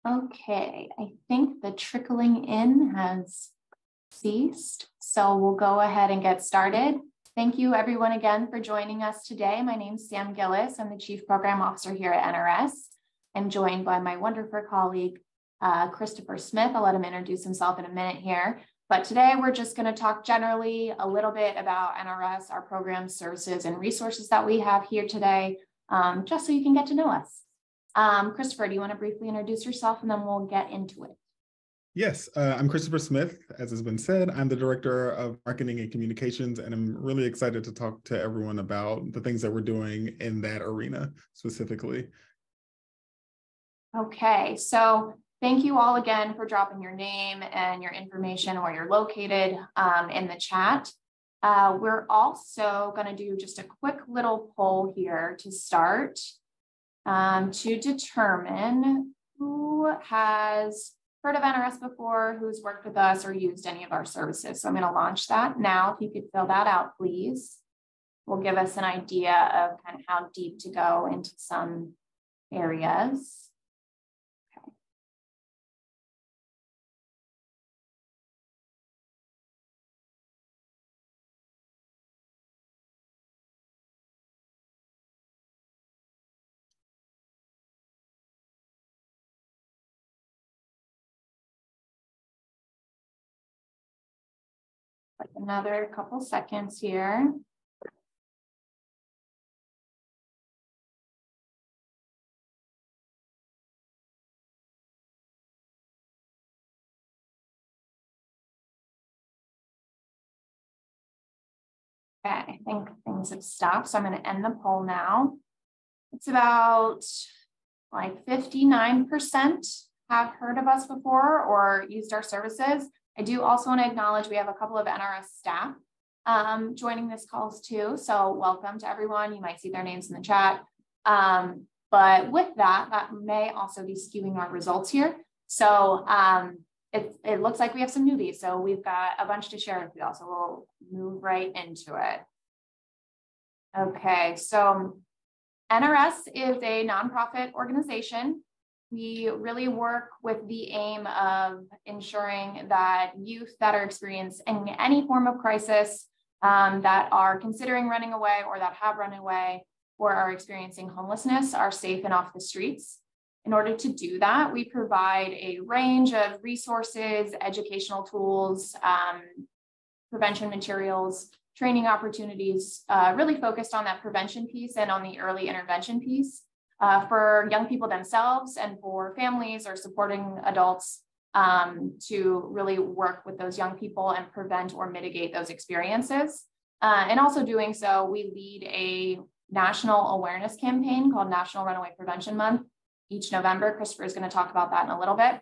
Okay, I think the trickling in has ceased, so we'll go ahead and get started. Thank you everyone again for joining us today. My name is Sam Gillis. I'm the Chief Program Officer here at NRS. I'm joined by my wonderful colleague, Christopher Smith. I'll let him introduce himself in a minute here. But today we're just going to talk generally a little bit about NRS, our programs, services, and resources that we have here today, just so you can get to know us. Christopher, do you want to briefly introduce yourself and then we'll get into it? Yes, I'm Christopher Smith. As has been said, I'm the Director of Marketing and Communications, and I'm really excited to talk to everyone about the things that we're doing in that arena specifically. Okay, so thank you all again for dropping your name and your information where you're located in the chat. We're also going to do just a quick little poll here to start to determine who has heard of NRS before, who's worked with us or used any of our services. So I'm going to launch that now. If you could fill that out, please. Will give us an idea of kind of how deep to go into some areas. Like another couple seconds here. Okay, I think things have stopped, so I'm going to end the poll now. It's about like 59% have heard of us before or used our services. I do also want to acknowledge we have a couple of NRS staff joining this calls too. So welcome to everyone. You might see their names in the chat. But with that, that may also be skewing our results here. So it looks like we have some newbies. So we've got a bunch to share with you all. So we'll move right into it. Okay, so NRS is a nonprofit organization. We really work with the aim of ensuring that youth that are experiencing any form of crisis, that are considering running away or that have run away or are experiencing homelessness are safe and off the streets. In order to do that, we provide a range of resources, educational tools, prevention materials, training opportunities, really focused on that prevention piece and on the early intervention piece for young people themselves and for families or supporting adults to really work with those young people and prevent or mitigate those experiences. And also doing so, we lead a national awareness campaign called National Runaway Prevention Month each November. Christopher is going to talk about that in a little bit.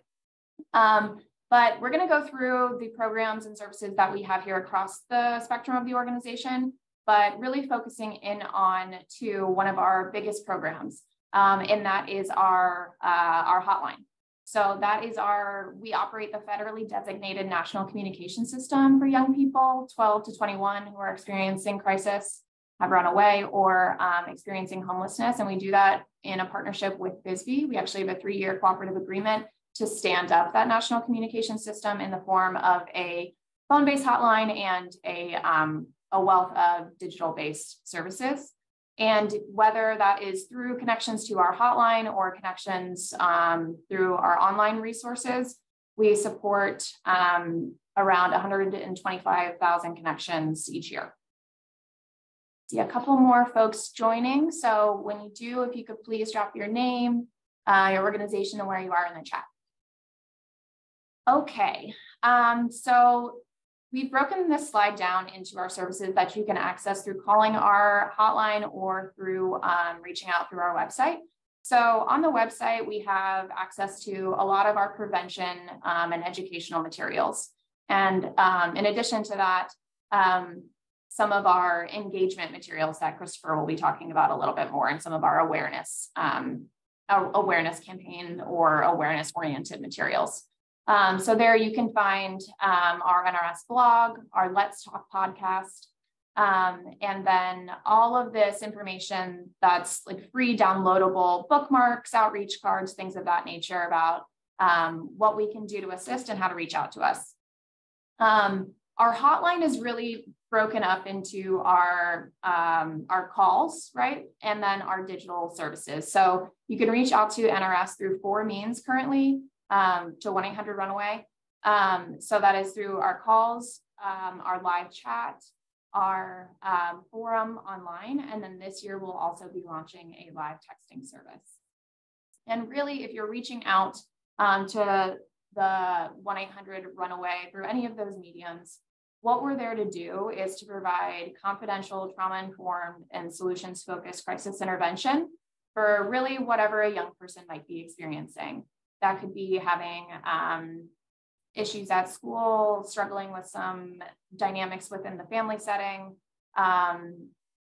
But we're going to go through the programs and services that we have here across the spectrum of the organization, but really focusing in on to one of our biggest programs, and that is our hotline. So that is we operate the federally designated national communication system for young people, 12 to 21, who are experiencing crisis, have run away, or experiencing homelessness. And we do that in a partnership with BISB. We actually have a 3-year cooperative agreement to stand up that national communication system in the form of a phone-based hotline and a wealth of digital-based services. And whether that is through connections to our hotline or connections through our online resources, we support around 125,000 connections each year. See a couple more folks joining. So when you do, if you could please drop your name, your organization, and where you are in the chat. Okay, so we've broken this slide down into our services that you can access through calling our hotline or through reaching out through our website. So on the website, we have access to a lot of our prevention and educational materials. And in addition to that, some of our engagement materials that Christopher will be talking about a little bit more, and some of our awareness campaign or awareness-oriented materials. So there you can find our NRS blog, our Let's Talk podcast, and then all of this information that's like free downloadable bookmarks, outreach cards, things of that nature about what we can do to assist and how to reach out to us. Our hotline is really broken up into our calls, right? And then our digital services. So you can reach out to NRS through 4 means currently, to 1-800-RUNAWAY. So that is through our calls, our live chat, our forum online, and then this year we'll also be launching a live texting service. And really, if you're reaching out to the 1-800-RUNAWAY through any of those mediums, what we're there to do is to provide confidential, trauma-informed, and solutions-focused crisis intervention for really whatever a young person might be experiencing. That could be having issues at school, struggling with some dynamics within the family setting.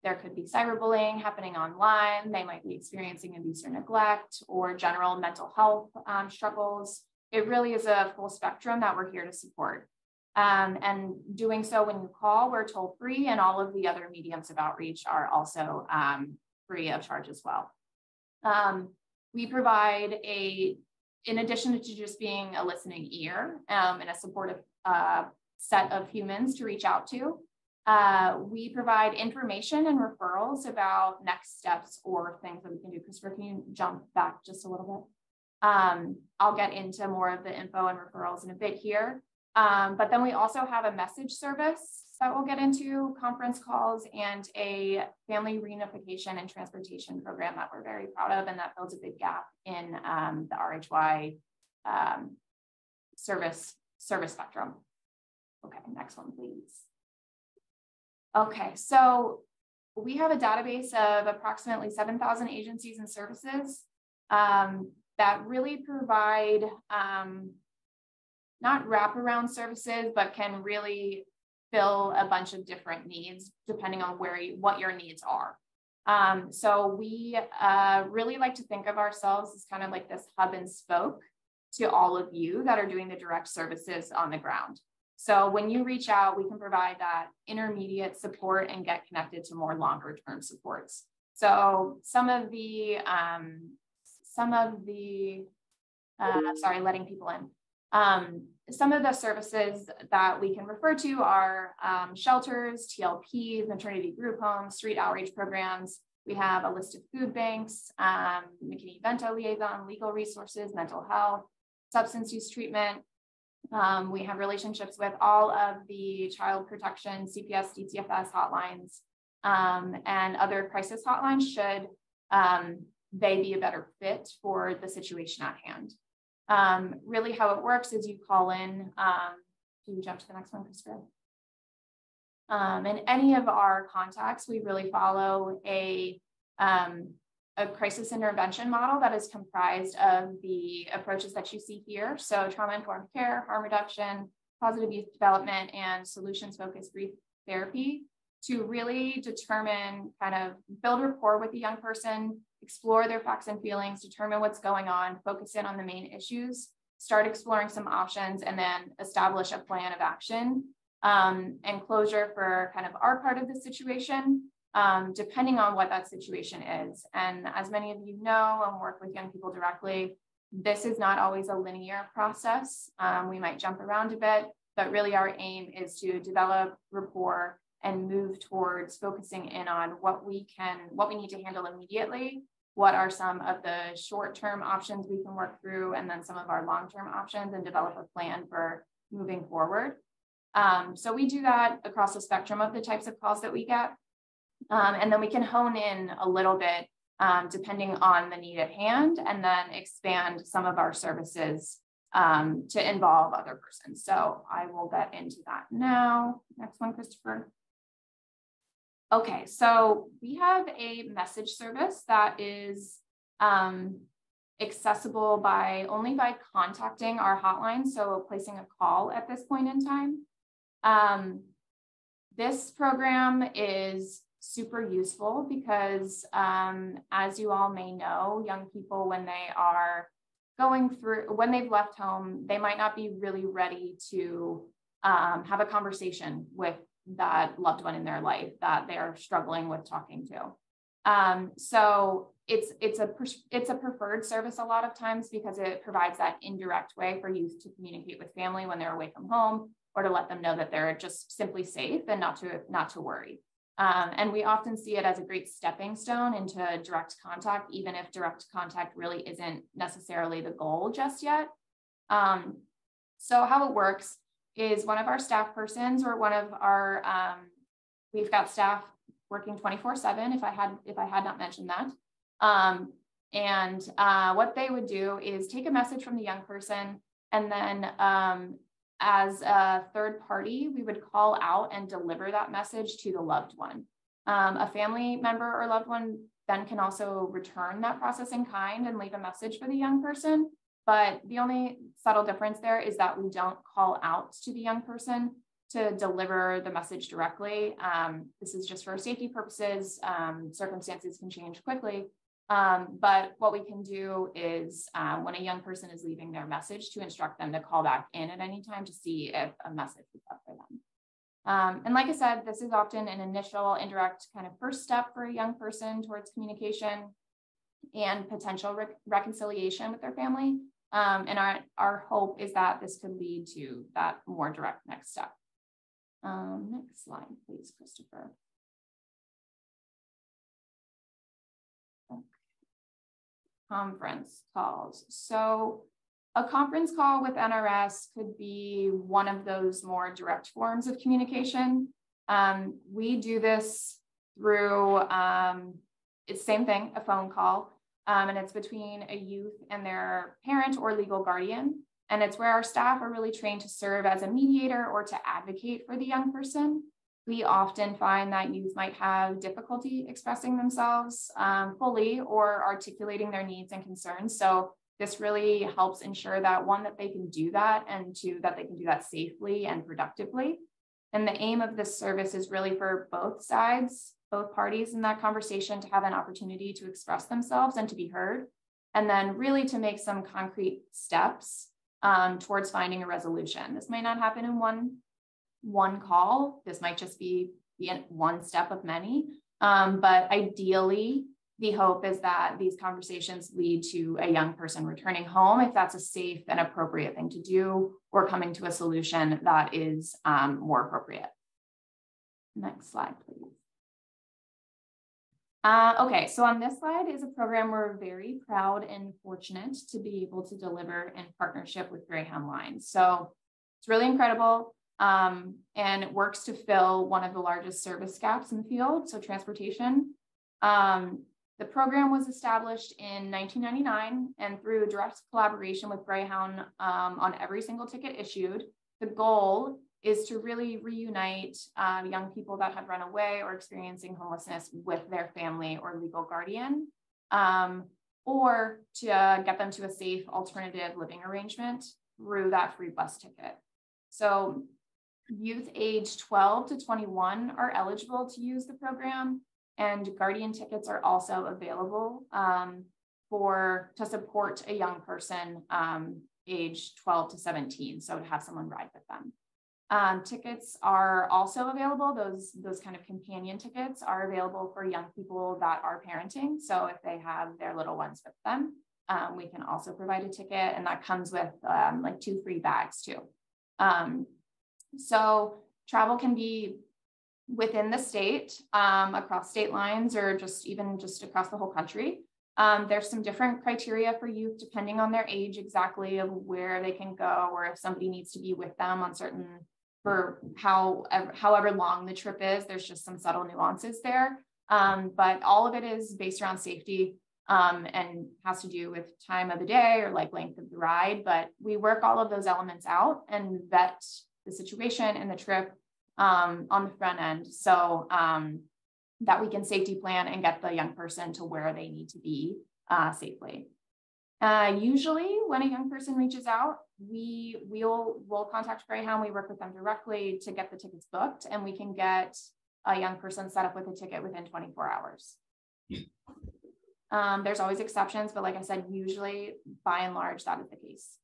There could be cyberbullying happening online. They might be experiencing abuse or neglect or general mental health struggles. It really is a full spectrum that we're here to support. And doing so when you call, we're toll free, and all of the other mediums of outreach are also free of charge as well. We provide in addition to just being a listening ear and a supportive set of humans to reach out to, we provide information and referrals about next steps or things that we can do. Christopher, can you jump back just a little bit? I'll get into more of the info and referrals in a bit here. But then we also have a message service that we'll get into, conference calls, and a family reunification and transportation program that we're very proud of, and that fills a big gap in the RHY service spectrum. Okay, next one, please. Okay, so we have a database of approximately 7,000 agencies and services that really provide not wraparound services, but can really fill a bunch of different needs depending on what your needs are. So we really like to think of ourselves as kind of like this hub and spoke to all of you that are doing the direct services on the ground. So when you reach out, we can provide that intermediate support and get connected to more longer term supports. So letting people in. Some of the services that we can refer to are shelters, TLPs, maternity group homes, street outreach programs. We have a list of food banks, McKinney-Vento liaison, legal resources, mental health, substance use treatment. We have relationships with all of the child protection, CPS, DCFS hotlines, and other crisis hotlines should they be a better fit for the situation at hand. Really how it works is you call in, can you jump to the next one, Christopher? In any of our contacts, we really follow a crisis intervention model that is comprised of the approaches that you see here. So trauma-informed care, harm reduction, positive youth development, and solutions-focused brief therapy to really determine, kind of build rapport with the young person, explore their facts and feelings, determine what's going on, focus in on the main issues, start exploring some options, and then establish a plan of action and closure for kind of our part of the situation, depending on what that situation is. And as many of you know and work with young people directly, this is not always a linear process. We might jump around a bit, but really our aim is to develop rapport and move towards focusing in on what we need to handle immediately, what are some of the short-term options we can work through, and then some of our long-term options, and develop a plan for moving forward. So we do that across the spectrum of the types of calls that we get. And then we can hone in a little bit depending on the need at hand, and then expand some of our services to involve other persons. So I will get into that now. Next one, Christopher. Okay, so we have a message service that is accessible only by contacting our hotline, so placing a call at this point in time. This program is super useful because, as you all may know, young people, when they are when they've left home, they might not be really ready to have a conversation with that loved one in their life that they're struggling with talking to. So it's a preferred service a lot of times because it provides that indirect way for youth to communicate with family when they're away from home, or to let them know that they're just simply safe and not to worry. And we often see it as a great stepping stone into direct contact, even if direct contact really isn't necessarily the goal just yet. So how it works is one of our staff persons or one of our, we've got staff working 24/7, if I had not mentioned that. What they would do is take a message from the young person, and then as a third party, we would call out and deliver that message to the loved one. A family member or loved one then can also return that process in kind and leave a message for the young person. But the only subtle difference there is that we don't call out to the young person to deliver the message directly. This is just for safety purposes. Circumstances can change quickly. But what we can do is when a young person is leaving their message, to instruct them to call back in at any time to see if a message is up for them. And like I said, this is often an initial indirect kind of first step for a young person towards communication and potential reconciliation with their family. And our hope is that this could lead to that more direct next step. Next slide, please, Christopher. Conference calls. So a conference call with NRS could be one of those more direct forms of communication. We do this through, it's same thing, a phone call, and it's between a youth and their parent or legal guardian. And it's where our staff are really trained to serve as a mediator or to advocate for the young person. We often find that youth might have difficulty expressing themselves fully or articulating their needs and concerns. So this really helps ensure that, one, that they can do that, and two, that they can do that safely and productively. And the aim of this service is really for both sides, both parties in that conversation, to have an opportunity to express themselves and to be heard, and then really to make some concrete steps towards finding a resolution. This may not happen in one call. This might just be one step of many. But ideally, the hope is that these conversations lead to a young person returning home, if that's a safe and appropriate thing to do, or coming to a solution that is more appropriate. Next slide, please. Okay, so on this slide is a program we're very proud and fortunate to be able to deliver in partnership with Greyhound Lines. So it's really incredible. And it works to fill one of the largest service gaps in the field, so transportation. The program was established in 1999, and through direct collaboration with Greyhound on every single ticket issued, the goal is to really reunite young people that have run away or experiencing homelessness with their family or legal guardian, or to get them to a safe alternative living arrangement through that free bus ticket. So youth aged 12 to 21 are eligible to use the program, and guardian tickets are also available to support a young person aged 12 to 17, so to have someone ride with them. Tickets are also available. Those kind of companion tickets are available for young people that are parenting. So if they have their little ones with them, we can also provide a ticket, and that comes with like 2 free bags too. So travel can be within the state, across state lines, or just across the whole country. There's some different criteria for youth depending on their age exactly of where they can go, or if somebody needs to be with them on for however long the trip is. There's just some subtle nuances there. But all of it is based around safety and has to do with time of the day or like length of the ride. But we work all of those elements out and vet the situation and the trip on the front end, so that we can safety plan and get the young person to where they need to be safely. Usually when a young person reaches out, we'll contact Greyhound. We work with them directly to get the tickets booked, and we can get a young person set up with a ticket within 24 hours. There's always exceptions, but like I said, usually by and large, that is the case.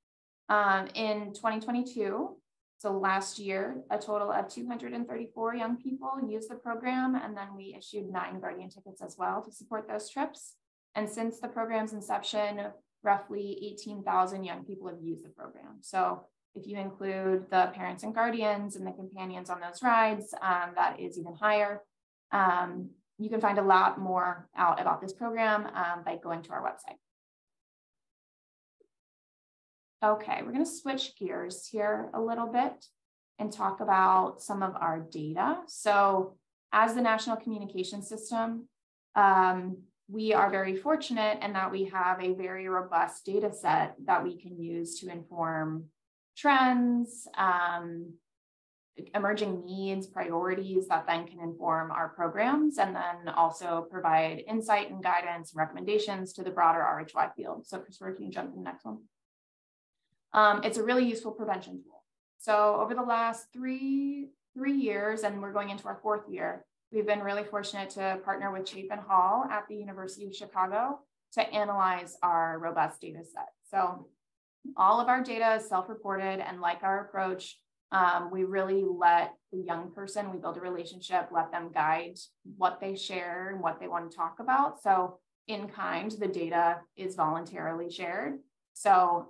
In 2022, so last year, a total of 234 young people used the program, and then we issued 9 guardian tickets as well to support those trips. And since the program's inception, roughly 18,000 young people have used the program. So if you include the parents and guardians and the companions on those rides, that is even higher. You can find a lot more out about this program by going to our website. Okay, we're going to switch gears here a little bit and talk about some of our data. So as the National Communication System, we are very fortunate in that we have a very robust data set that we can use to inform trends, emerging needs, priorities that then can inform our programs, and then also provide insight and guidance and recommendations to the broader RHY field. So Christopher, can you jump to the next one? It's a really useful prevention tool. So over the last three years, and we're going into our 4th year, we've been really fortunate to partner with Chapin Hall at the University of Chicago to analyze our robust data set. So all of our data is self-reported, and like our approach, we really let the young person, we build a relationship, let them guide what they share and what they want to talk about. So in kind, the data is voluntarily shared. So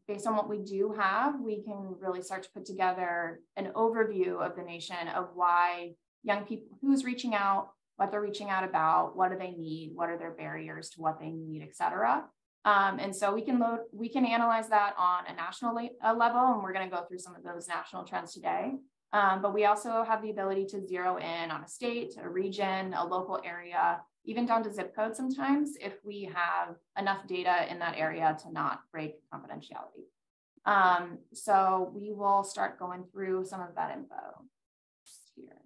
based on what we do have, we can really start to put together an overview of the nation of why young people, who's reaching out, what they're reaching out about, what do they need, what are their barriers to what they need, et cetera. And so we can analyze that on a national level, and we're going to go through some of those national trends today. But we also have the ability to zero in on a state, a region, a local area, even down to zip code sometimes, if we have enough data in that area to not break confidentiality. So we will start going through some of that info here.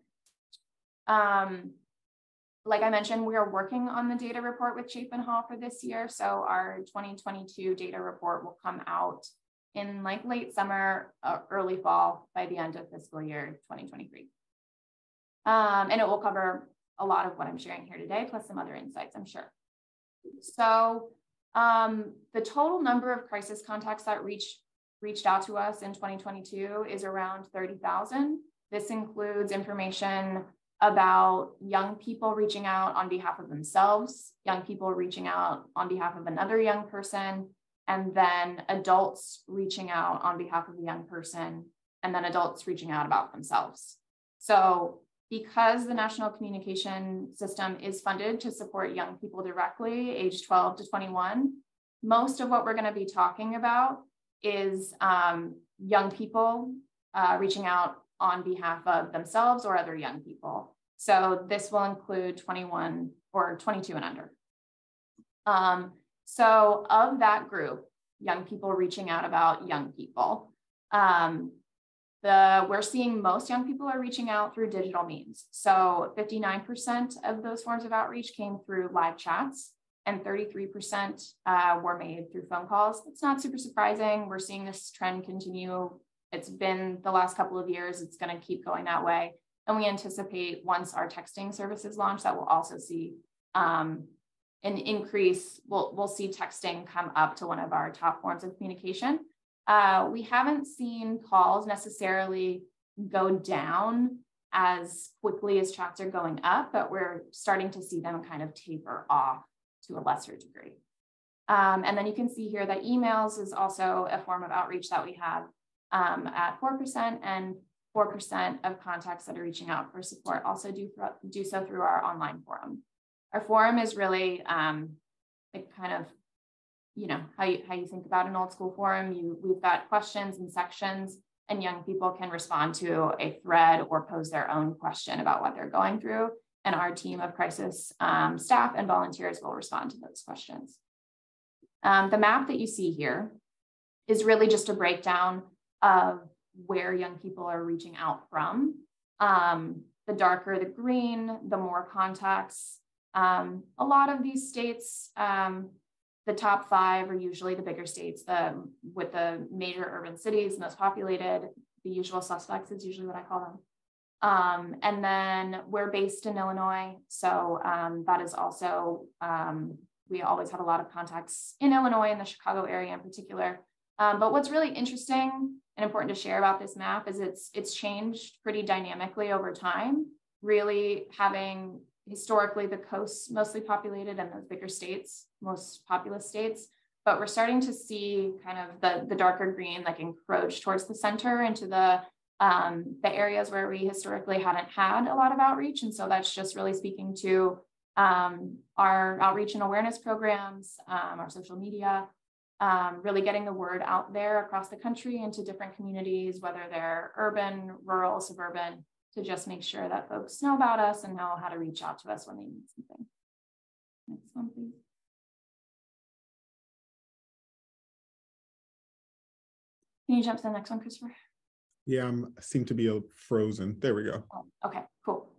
Like I mentioned, we are working on the data report with Chapin Hall for this year. So our 2022 data report will come out in like late summer, early fall by the end of fiscal year 2023. And it will cover a lot of what I'm sharing here today, plus some other insights, I'm sure. So the total number of crisis contacts that reached out to us in 2022 is around 30,000. This includes information about young people reaching out on behalf of themselves, young people reaching out on behalf of another young person, and then adults reaching out on behalf of a young person, and then adults reaching out about themselves. So because the National Communication System is funded to support young people directly, age 12 to 21, most of what we're going to be talking about is young people reaching out on behalf of themselves or other young people. So this will include 21 or 22 and under. So of that group, young people reaching out about young people, we're seeing most young people are reaching out through digital means. So 59% of those forms of outreach came through live chats, and 33% were made through phone calls. It's not super surprising. We're seeing this trend continue. It's been the last couple of years. It's going to keep going that way. And we anticipate once our texting services launch that we'll also see an increase. We'll see texting come up to one of our top forms of communication. We haven't seen calls necessarily go down as quickly as chats are going up, but we're starting to see them kind of taper off to a lesser degree. And then you can see here that emails is also a form of outreach that we have at 4%, and 4% of contacts that are reaching out for support also do so through our online forum. Our forum is really like kind of, you know, how you think about an old school forum. We've got questions and sections, and young people can respond to a thread or pose their own question about what they're going through. And our team of crisis staff and volunteers will respond to those questions. The map that you see here is really just a breakdown of where young people are reaching out from. The darker the green, the more contacts. A lot of these states, the top 5 are usually the bigger states, with the major urban cities, most populated. The usual suspects is usually what I call them. And then we're based in Illinois. So that is also, we always have a lot of contacts in Illinois, in the Chicago area in particular. But what's really interesting and important to share about this map is it's changed pretty dynamically over time, really having historically the coast's mostly populated and those bigger states, most populous states, but we're starting to see kind of the darker green like encroach towards the center into the areas where we historically hadn't had a lot of outreach. And so that's just really speaking to our outreach and awareness programs, our social media, really getting the word out there across the country into different communities, whether they're urban, rural, suburban, to just make sure that folks know about us and know how to reach out to us when they need something. Next one, please. Can you jump to the next one, Christopher? Yeah, I seem to be frozen. There we go. Oh, okay, cool.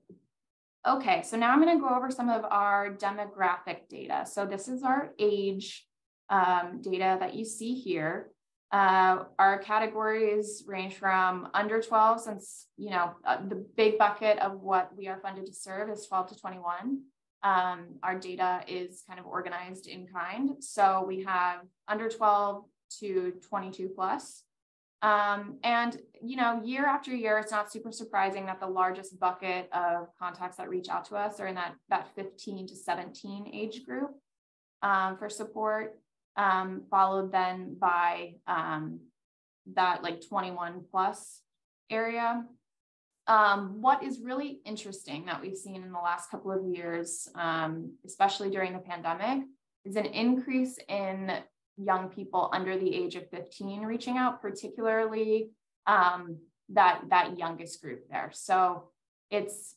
Okay, so now I'm going to go over some of our demographic data. So this is our age data that you see here. Our categories range from under 12, since, you know, the big bucket of what we are funded to serve is 12 to 21. Our data is kind of organized in kind. So we have under 12 to 22 plus. And, you know, year after year, it's not super surprising that the largest bucket of contacts that reach out to us are in that 15 to 17 age group for support, followed then by that like 21 plus area. What is really interesting that we've seen in the last couple of years, especially during the pandemic, is an increase in young people under the age of 15 reaching out, particularly that youngest group there. So it's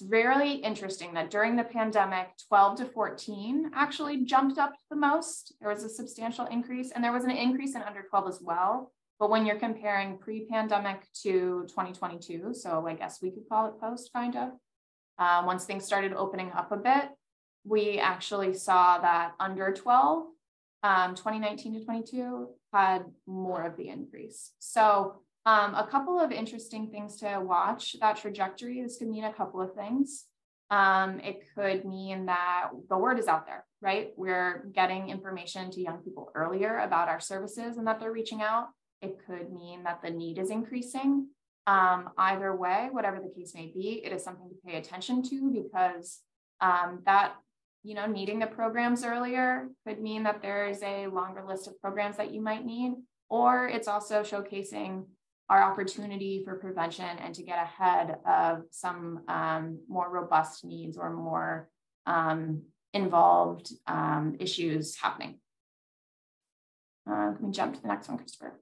really interesting that during the pandemic, 12 to 14 actually jumped up the most. There was a substantial increase, and there was an increase in under 12 as well. But when you're comparing pre-pandemic to 2022, so I guess we could call it post kind of, once things started opening up a bit, we actually saw that under 12, 2019 to 22 had more of the increase. So a couple of interesting things to watch that trajectory. This could mean a couple of things. It could mean that the word is out there, right? We're getting information to young people earlier about our services and that they're reaching out. It could mean that the need is increasing. Either way, whatever the case may be, it is something to pay attention to, because that, you know, needing the programs earlier could mean that there is a longer list of programs that you might need, or it's also showcasing our opportunity for prevention and to get ahead of some more robust needs or more involved issues happening. Can we jump to the next one, Christopher?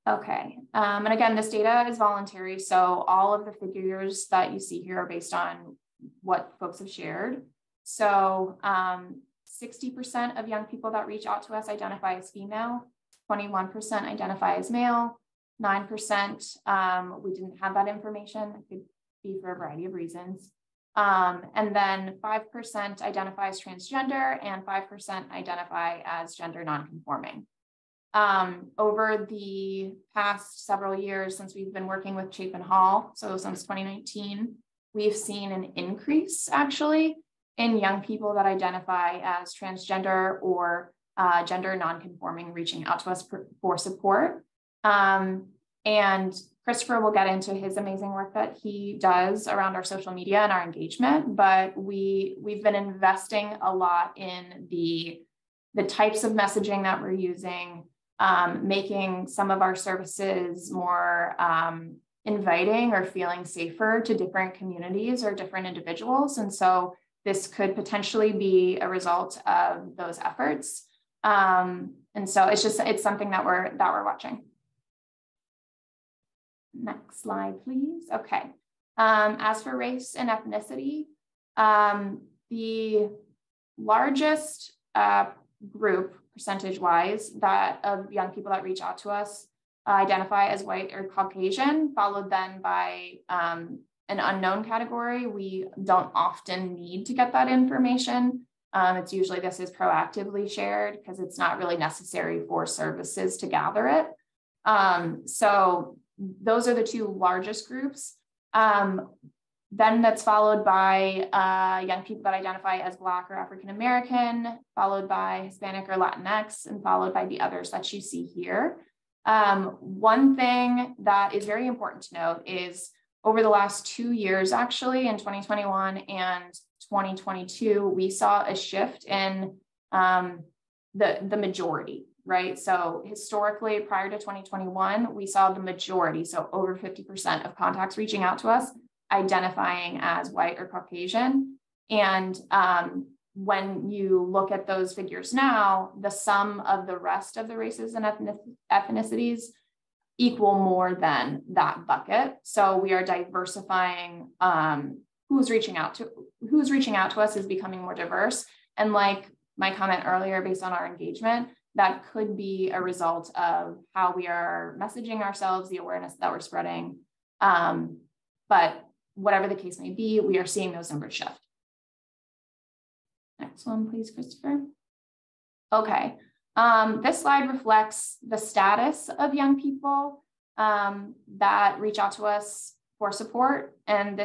Okay, and again, this data is voluntary, so all of the figures that you see here are based on what folks have shared. So 60% of young people that reach out to us identify as female, 21% identify as male, 9% we didn't have that information. It could be for a variety of reasons. And then 5% identify as transgender and 5% identify as gender nonconforming. Over the past several years since we've been working with Chapin Hall, so since 2019, we've seen an increase actually in young people that identify as transgender or gender nonconforming reaching out to us for support. And Christopher will get into his amazing work that he does around our social media and our engagement, but we've been investing a lot in the types of messaging that we're using, making some of our services more inviting or feeling safer to different communities or different individuals. And so this could potentially be a result of those efforts. And so it's something that we're watching. Next slide, please. Okay. As for race and ethnicity, the largest group percentage-wise that of young people that reach out to us identify as white or Caucasian, followed then by an unknown category. We don't often need to get that information. It's usually this is proactively shared because it's not really necessary for services to gather it. So those are the two largest groups. Then that's followed by young people that identify as Black or African American, followed by Hispanic or Latinx, and followed by the others that you see here. One thing that is very important to note is over the last 2 years, actually, in 2021 and 2022, we saw a shift in the majority, right? So historically, prior to 2021, we saw the majority, so over 50% of contacts reaching out to us, identifying as white or Caucasian. And when you look at those figures now, the sum of the rest of the races and ethnicities equal more than that bucket. So we are diversifying who's reaching out to us is becoming more diverse. And like my comment earlier, based on our engagement, that could be a result of how we are messaging ourselves, the awareness that we're spreading. But whatever the case may be, we are seeing those numbers shift. Next one, please, Christopher. Okay. This slide reflects the status of young people that reach out to us for support. And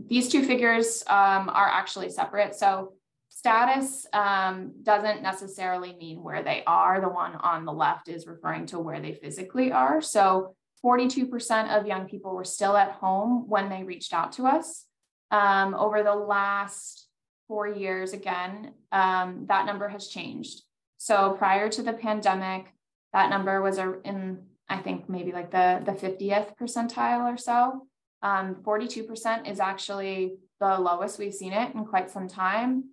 these two figures are actually separate. So status doesn't necessarily mean where they are. The one on the left is referring to where they physically are. So 42% of young people were still at home when they reached out to us. Over the last 4 years, again, that number has changed. So prior to the pandemic, that number was in, I think, maybe like the 50th percentile or so. 42% is actually the lowest we've seen it in quite some time.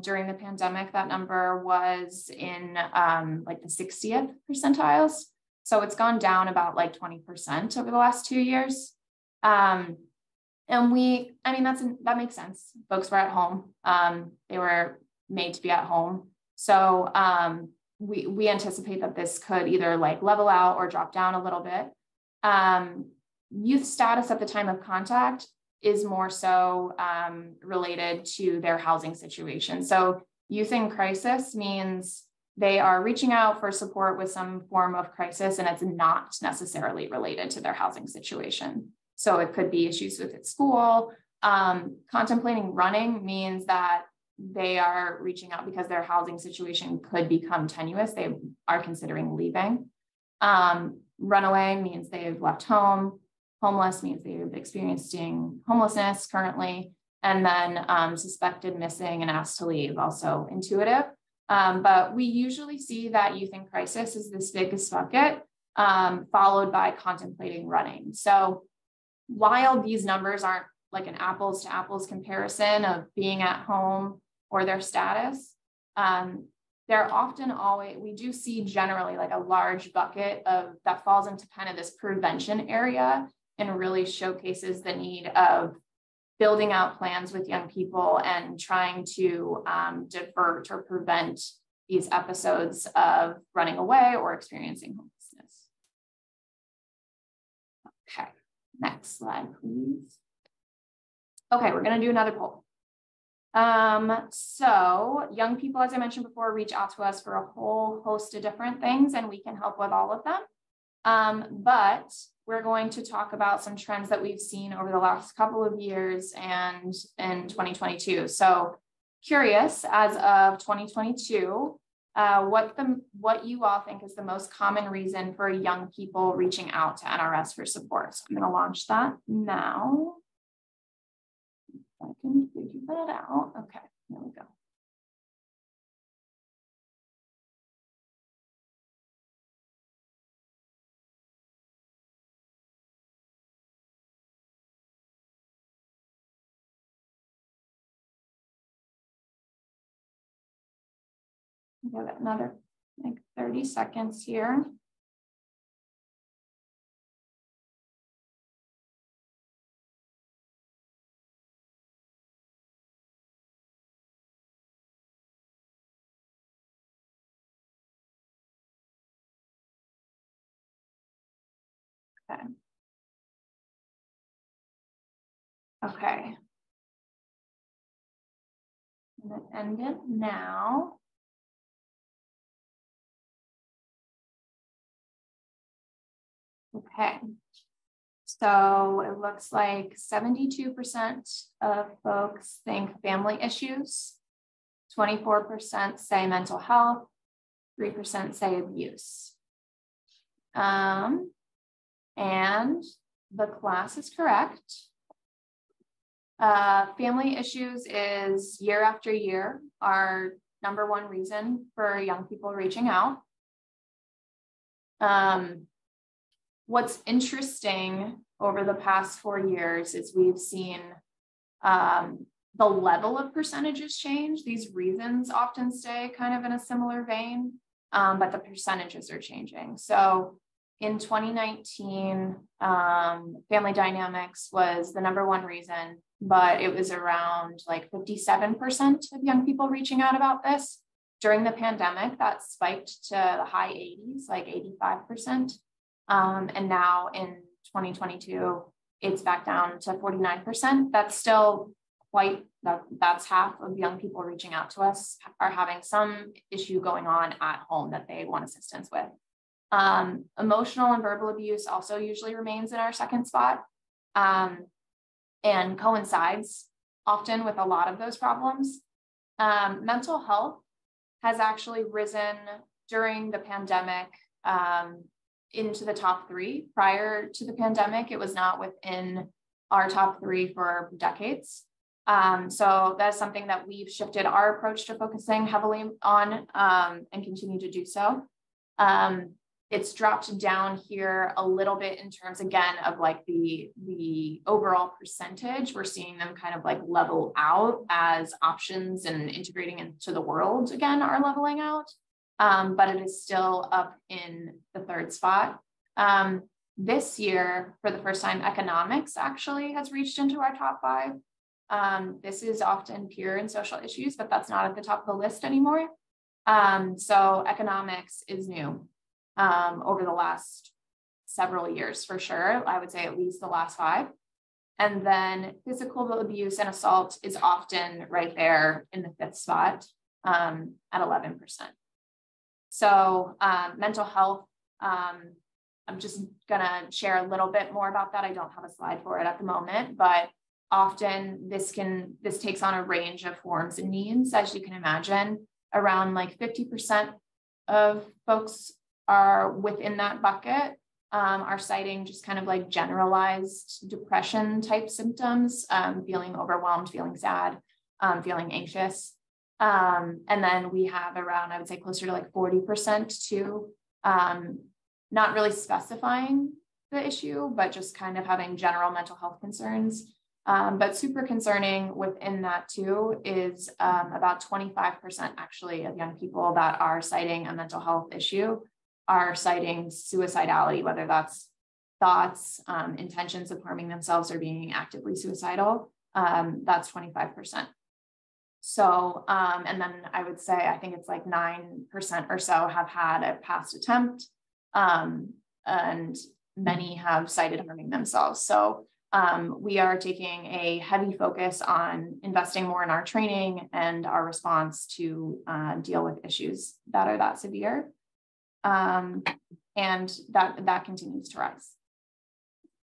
During the pandemic, that number was in like the 60th percentiles. So it's gone down about like 20% over the last 2 years. And that makes sense. Folks were at home. They were made to be at home. So we anticipate that this could either like level out or drop down a little bit. Youth status at the time of contact is more so related to their housing situation. So youth in crisis means they are reaching out for support with some form of crisis, and it's not necessarily related to their housing situation. So it could be issues with its school. Contemplating running means that they are reaching out because their housing situation could become tenuous. They are considering leaving. Runaway means they've left home. Homeless means they've experiencing homelessness currently. And then suspected missing and asked to leave, also intuitive. But we usually see that youth in crisis is this biggest bucket, followed by contemplating running. So while these numbers aren't like an apples to apples comparison of being at home or their status, they're often always, we do see generally like a large bucket of that falls into kind of this prevention area and really showcases the need of building out plans with young people and trying to divert or prevent these episodes of running away or experiencing homelessness. Okay, next slide, please. Okay, we're going to do another poll. So young people, as I mentioned before, reach out to us for a whole host of different things, and we can help with all of them. But we're going to talk about some trends that we've seen over the last couple of years and in 2022. So curious, as of 2022, what you all think is the most common reason for young people reaching out to NRS for support. So I'm going to launch that now. I can figure that out. Okay, here we go. Give it another like 30 seconds here. Okay. Okay. I'm going to end it now. Okay. So it looks like 72% of folks think family issues, 24% say mental health, 3% say abuse. And The class is correct. Family issues is year after year our number one reason for young people reaching out. What's interesting over the past 4 years is we've seen the level of percentages change. These reasons often stay kind of in a similar vein, but the percentages are changing. So in 2019, family dynamics was the number one reason, but it was around like 57% of young people reaching out about this. During the pandemic, that spiked to the high 80s, like 85%. And now in 2022, it's back down to 49%. That's still that's half of young people reaching out to us are having some issue going on at home that they want assistance with. Emotional and verbal abuse also usually remains in our second spot, and coincides often with a lot of those problems. Mental health has actually risen during the pandemic into the top 3. Prior to the pandemic, it was not within our top 3 for decades. So that's something that we've shifted our approach to focusing heavily on, and continue to do so. It's dropped down here a little bit in terms, again, of like the overall percentage. We're seeing them kind of like level out as options and integrating into the world again are leveling out. But it is still up in the 3rd spot. This year, for the first time, economics actually has reached into our top 5. This is often peer and social issues, but that's not at the top of the list anymore. So economics is new over the last several years for sure. I would say at least the last 5. And then physical abuse and assault is often right there in the 5th spot at 11%. So mental health, I'm just gonna share a little bit more about that. I don't have a slide for it at the moment, but often this takes on a range of forms and needs, as you can imagine. Around like 50% of folks are within that bucket, are citing just kind of like generalized depression type symptoms, feeling overwhelmed, feeling sad, feeling anxious. And then we have around, I would say closer to like 40% to not really specifying the issue, but just kind of having general mental health concerns. But super concerning within that too is about 25% actually of young people that are citing a mental health issue are citing suicidality, whether that's thoughts, intentions of harming themselves or being actively suicidal. That's 25%. So, and then I would say, I think it's like 9% or so have had a past attempt, and many have cited harming themselves. So we are taking a heavy focus on investing more in our training and our response to deal with issues that are that severe. And that continues to rise.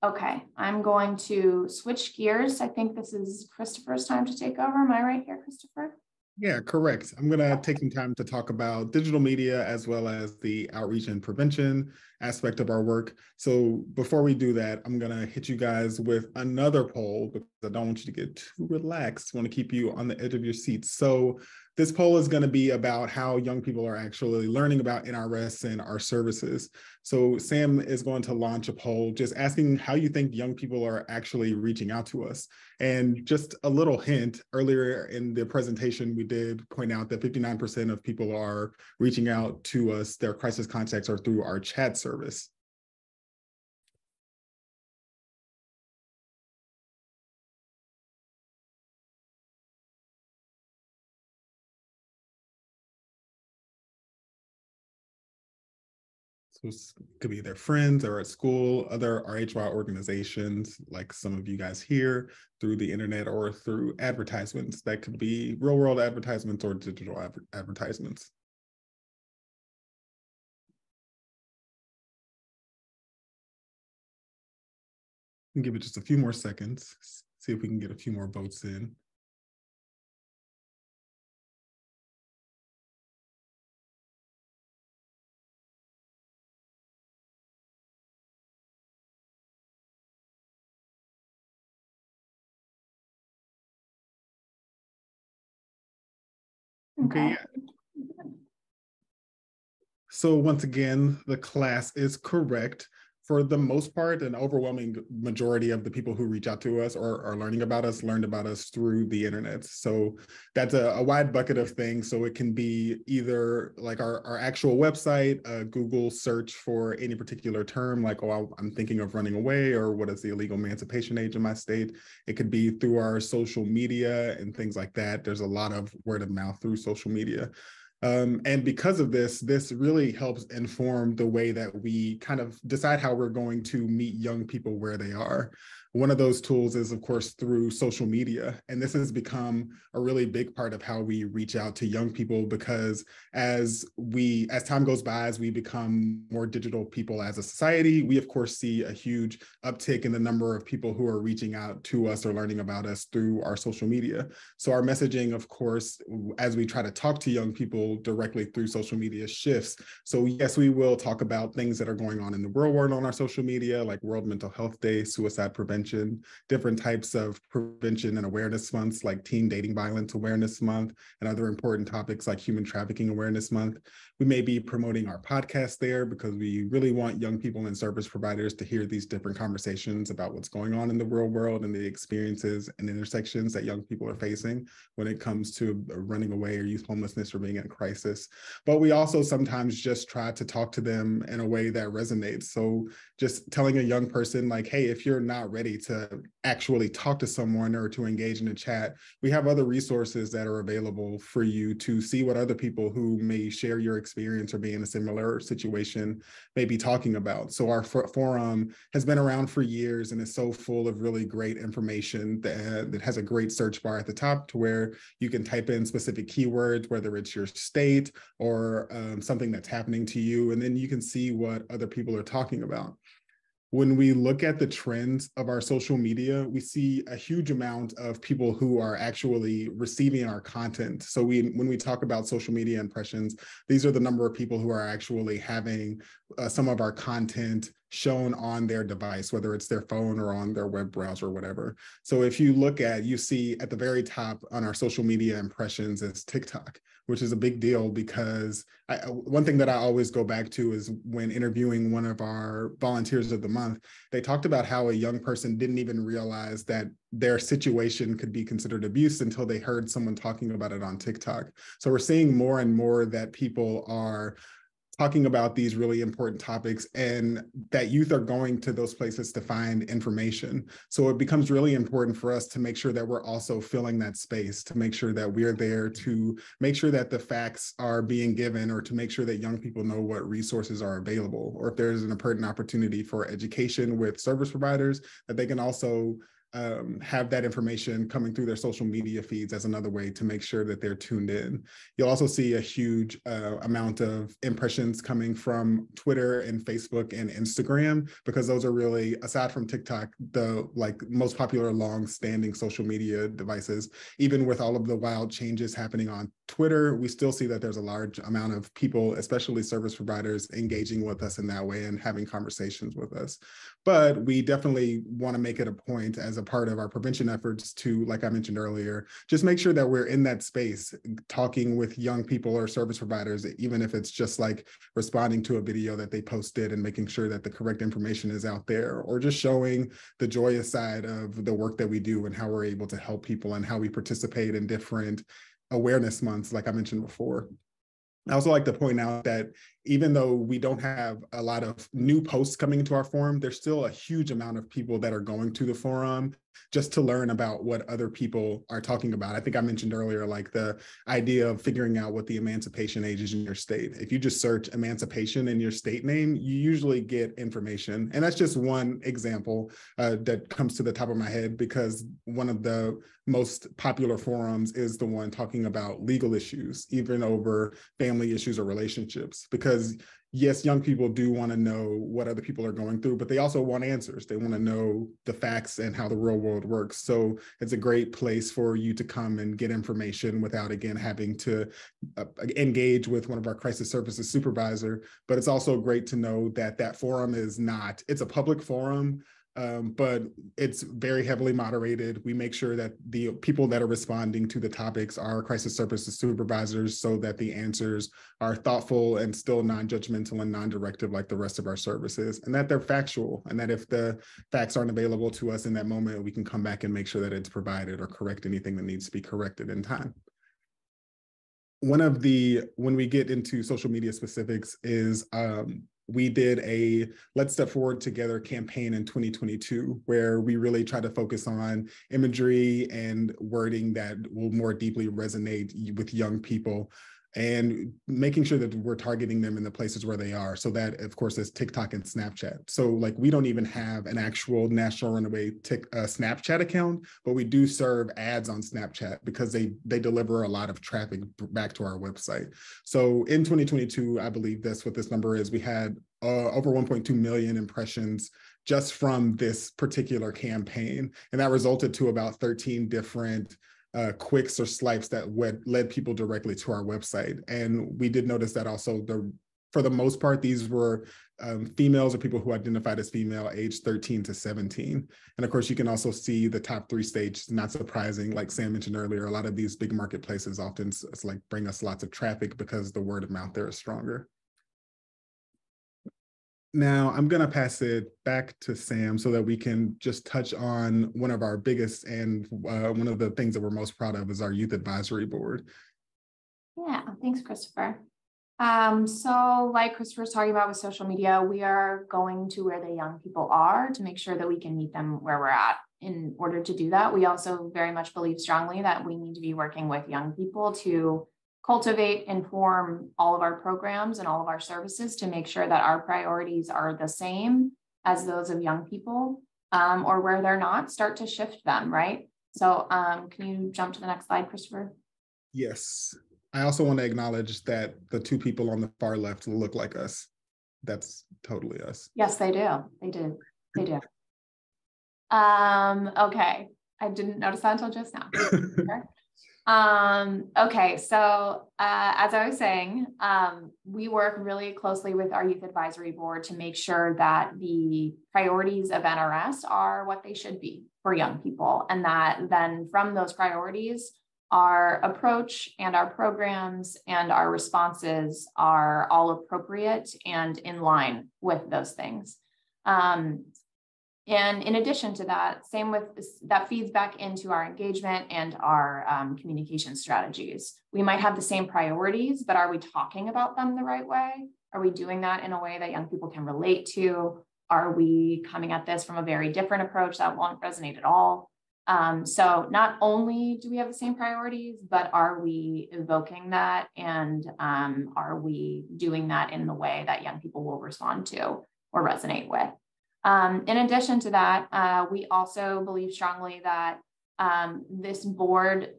Okay, I'm going to switch gears. I think this is Christopher's time to take over. Am I right here, Christopher? Yeah, correct. I'm going to take some time to talk about digital media as well as the outreach and prevention aspect of our work. So before we do that, I'm going to hit you guys with another poll because I don't want you to get too relaxed. I want to keep you on the edge of your seats. So this poll is going to be about how young people are actually learning about NRS and our services. So Sam is going to launch a poll just asking how you think young people are actually reaching out to us. And just a little hint, earlier in the presentation, we did point out that 59% of people are reaching out to us, their crisis contacts are through our chat service. So it could be their friends or at school, other RHY organizations, like some of you guys here, through the internet or through advertisements. That could be real world advertisements or digital advertisements. Give it just a few more seconds, see if we can get a few more votes in. Okay. So once again, the class is correct. For the most part, an overwhelming majority of the people who reach out to us or are learning about us learned about us through the internet. So that's a wide bucket of things. So it can be either like our actual website, a Google search for any particular term, like, oh, I'm thinking of running away, or what is the illegal emancipation age in my state? It could be through our social media and things like that. There's a lot of word of mouth through social media. And because of this really helps inform the way that we kind of decide how we're going to meet young people where they are. One of those tools is, of course, through social media. And this has become a really big part of how we reach out to young people, because as time goes by, as we become more digital people as a society, we, of course, see a huge uptick in the number of people who are reaching out to us or learning about us through our social media. So our messaging, of course, as we try to talk to young people directly through social media, shifts. So yes, we will talk about things that are going on in the real world on our social media, like World Mental Health Day, suicide prevention, different types of prevention and awareness months like Teen Dating Violence Awareness Month, and other important topics like Human Trafficking Awareness Month. We may be promoting our podcast there because we really want young people and service providers to hear these different conversations about what's going on in the real world and the experiences and intersections that young people are facing when it comes to running away or youth homelessness or being in a crisis. But we also sometimes just try to talk to them in a way that resonates. So just telling a young person like, hey, if you're not ready to actually talk to someone or to engage in a chat, we have other resources that are available for you to see what other people who may share your experience or be in a similar situation may be talking about. So our forum has been around for years and is so full of really great information that has a great search bar at the top to where you can type in specific keywords, whether it's your state or something that's happening to you, and then you can see what other people are talking about. When we look at the trends of our social media, we see a huge amount of people who are actually receiving our content. So when we talk about social media impressions, these are the number of people who are actually having some of our content shown on their device, whether it's their phone or on their web browser or whatever. So if you look at, you see at the very top on our social media impressions is TikTok, which is a big deal because one thing that I always go back to is when interviewing one of our volunteers of the month, they talked about how a young person didn't even realize that their situation could be considered abuse until they heard someone talking about it on TikTok. So we're seeing more and more that people are talking about these really important topics and that youth are going to those places to find information. So it becomes really important for us to make sure that we're also filling that space, to make sure that we're there to make sure that the facts are being given, or to make sure that young people know what resources are available, or if there's an important opportunity for education with service providers, that they can also have that information coming through their social media feeds as another way to make sure that they're tuned in. You'll also see a huge amount of impressions coming from Twitter and Facebook and Instagram, because those are really, aside from TikTok, the most popular long-standing social media devices. Even with all of the wild changes happening on Twitter, we still see that there's a large amount of people, especially service providers, engaging with us in that way and having conversations with us. But we definitely want to make it a point as a part of our prevention efforts to, like I mentioned earlier, just make sure that we're in that space talking with young people or service providers, even if it's just like responding to a video that they posted and making sure that the correct information is out there, or just showing the joyous side of the work that we do and how we're able to help people and how we participate in different awareness months, like I mentioned before. I also like to point out that even though we don't have a lot of new posts coming into our forum, there's still a huge amount of people that are going to the forum just to learn about what other people are talking about. I think I mentioned earlier, like the idea of figuring out what the emancipation age is in your state. If you just search emancipation in your state name, you usually get information. And that's just one example that comes to the top of my head, because one of the most popular forums is the one talking about legal issues, even over family issues or relationships, because yes, young people do want to know what other people are going through, but they also want answers. They want to know the facts and how the real world works. So it's a great place for you to come and get information without, again, having to engage with one of our crisis services supervisor. But it's also great to know that that forum is not, it's a public forum. but it's very heavily moderated. We make sure that the people that are responding to the topics are crisis services supervisors so that the answers are thoughtful and still non-judgmental and non-directive like the rest of our services, and that they're factual, and that if the facts aren't available to us in that moment, we can come back and make sure that it's provided or correct anything that needs to be corrected in time. When we get into social media specifics is we did a Let's Step Forward Together campaign in 2022, where we really try to focus on imagery and wording that will more deeply resonate with young people, and making sure that we're targeting them in the places where they are. So that, of course, is TikTok and Snapchat. So like, we don't even have an actual National Runaway Snapchat account, but we do serve ads on Snapchat because they deliver a lot of traffic back to our website. So in 2022, I believe that's what this number is. We had over 1.2 million impressions just from this particular campaign. And that resulted to about 13 different clicks or swipes that led people directly to our website. And we did notice that also for the most part, these were females or people who identified as female, aged 13 to 17. And of course, you can also see the top 3 states. Not surprising, like Sam mentioned earlier, a lot of these big marketplaces often it's like bring us lots of traffic because the word of mouth there is stronger. Now, I'm going to pass it back to Sam so that we can just touch on one of our biggest and one of the things that we're most proud of is our Youth Advisory Board. Yeah, thanks, Christopher. So like Christopher was talking about with social media, we are going to where the young people are to make sure that we can meet them where we're at. In order to do that, we also very much believe strongly that we need to be working with young people to cultivate, inform all of our programs and all of our services to make sure that our priorities are the same as those of young people, or where they're not, start to shift them, right? So can you jump to the next slide, Christopher? Yes. I also want to acknowledge that the 2 people on the far left look like us. That's totally us. Yes, they do. They do. They do. Okay. I didn't notice that until just now. Okay, so as I was saying, we work really closely with our Youth Advisory Board to make sure that the priorities of NRS are what they should be for young people, and that then from those priorities, our approach and our programs and our responses are all appropriate and in line with those things. And in addition to that, that feeds back into our engagement and our communication strategies. We might have the same priorities, but are we talking about them the right way? Are we doing that in a way that young people can relate to? Are we coming at this from a very different approach that won't resonate at all? So not only do we have the same priorities, but are we evoking that, and are we doing that in the way that young people will respond to or resonate with? In addition to that, we also believe strongly that this board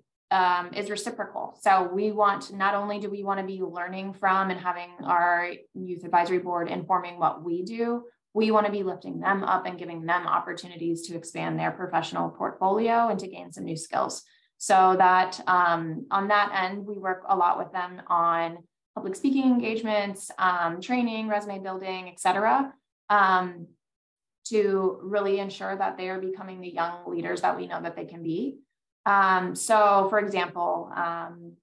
is reciprocal. So we want, not only do we want to be learning from and having our Youth Advisory Board informing what we do, we want to be lifting them up and giving them opportunities to expand their professional portfolio and to gain some new skills. So that on that end, we work a lot with them on public speaking engagements, training, resume building, et cetera, to really ensure that they are becoming the young leaders that we know that they can be. So for example,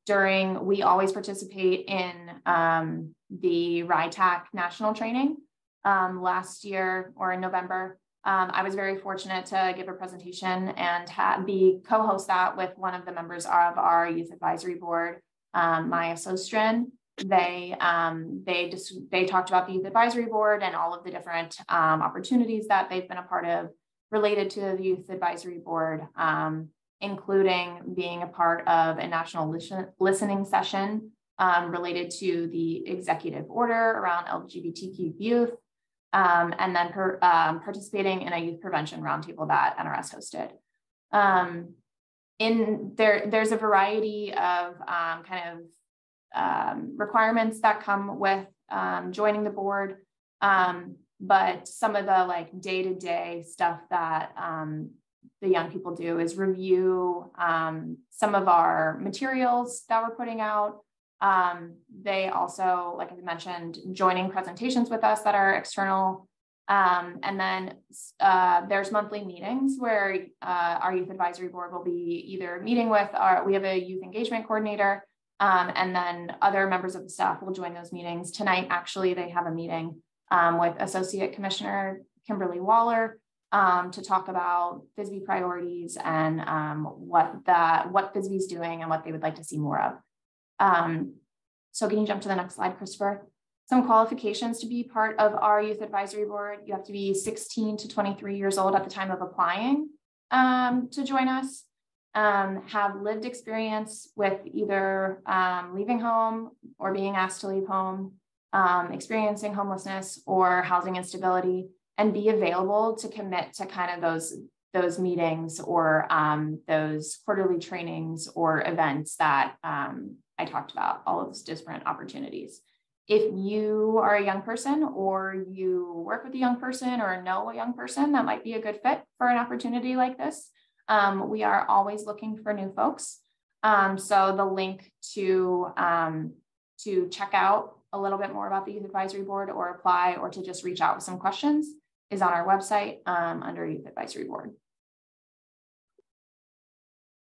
we always participate in the RITAC national training. Last year, or in November, I was very fortunate to give a presentation and be co-host that with one of the members of our Youth Advisory Board, Maya Sostrin. They talked about the Youth Advisory Board and all of the different opportunities that they've been a part of related to the Youth Advisory Board, including being a part of a national listening session related to the executive order around LGBTQ youth, and then participating in a youth prevention roundtable that NRS hosted. There's a variety of requirements that come with joining the board, but some of the day-to-day stuff that the young people do is review some of our materials that we're putting out. They also, like I mentioned, joining presentations with us that are external And then there's monthly meetings where our youth advisory board will be either meeting with we have a youth engagement coordinator, and then other members of the staff will join those meetings. Tonight, actually, they have a meeting with Associate Commissioner Kimberly Waller to talk about FISB priorities and what FISB is doing and what they would like to see more of. So can you jump to the next slide, Christopher? Some qualifications to be part of our youth advisory board. You have to be 16 to 23 years old at the time of applying to join us, have lived experience with either leaving home or being asked to leave home, experiencing homelessness or housing instability, and be available to commit to kind of those meetings or those quarterly trainings or events that I talked about, all of those different opportunities. If you are a young person or you work with a young person or know a young person that might be a good fit for an opportunity like this, we are always looking for new folks. So the link to check out a little bit more about the Youth Advisory Board or apply or to just reach out with some questions is on our website under Youth Advisory Board.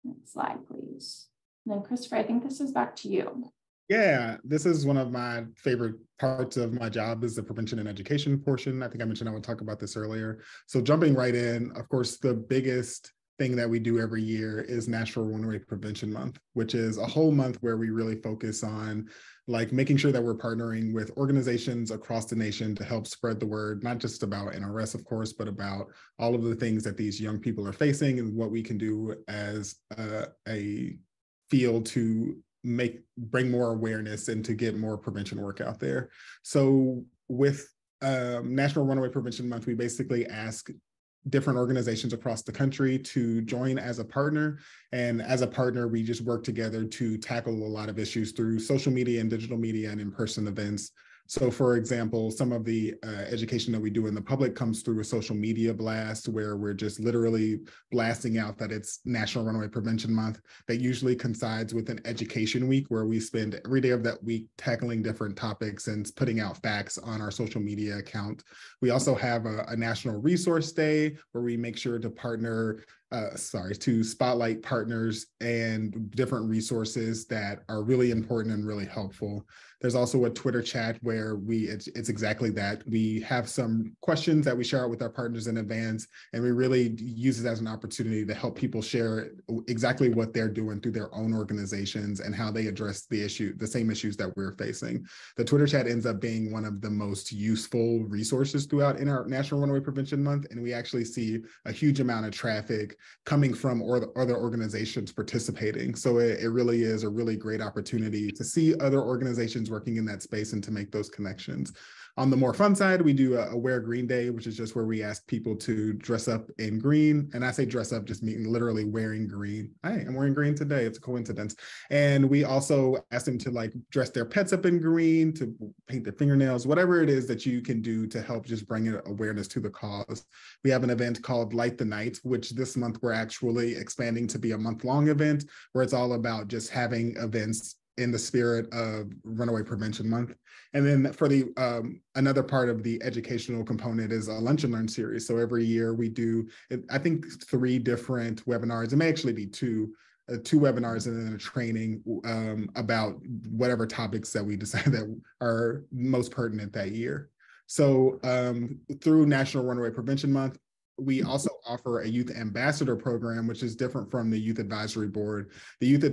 Next slide, please. And then Christopher, I think this is back to you. Yeah, this is one of my favorite parts of my job is the prevention and education portion. I think I mentioned I would talk about this earlier. So jumping right in, of course, the biggest thing that we do every year is National Runaway Prevention Month, which is a whole month where we really focus on like making sure that we're partnering with organizations across the nation to help spread the word, not just about NRS, of course, but about all of the things that these young people are facing and what we can do as a field to bring more awareness and to get more prevention work out there. So with National Runaway Prevention Month, we basically ask different organizations across the country to join as a partner. And as a partner, we just work together to tackle a lot of issues through social media and digital media and in-person events. So for example, some of the education that we do in the public comes through a social media blast where we're just literally blasting out that it's National Runaway Prevention Month. That usually coincides with an education week where we spend every day of that week tackling different topics and putting out facts on our social media account. We also have a National Resource Day where we make sure to partner to spotlight partners and different resources that are really important and really helpful. There's also a Twitter chat where it's exactly that. We have some questions that we share out with our partners in advance, and we really use it as an opportunity to help people share exactly what they're doing through their own organizations and how they address the same issues that we're facing. The Twitter chat ends up being one of the most useful resources throughout in our National Runaway Prevention Month, and we actually see a huge amount of traffic coming from other organizations participating. So it really is a really great opportunity to see other organizations working in that space and to make those connections. On the more fun side, we do a Wear Green Day, which is just where we ask people to dress up in green. And I say dress up, just meaning literally wearing green. Hey, I'm wearing green today. It's a coincidence. And we also ask them to like dress their pets up in green, to paint their fingernails, whatever it is that you can do to help just bring awareness to the cause. We have an event called Light the Night, which this month we're actually expanding to be a month-long event where it's all about just having events in the spirit of Runaway Prevention Month. And then for the another part of the educational component is a Lunch and Learn series. So every year we do, I think, 3 different webinars. It may actually be 2 webinars and then a training about whatever topics that we decide that are most pertinent that year. So through National Runaway Prevention Month, we also offer a youth ambassador program, which is different from the Youth Advisory Board. The Youth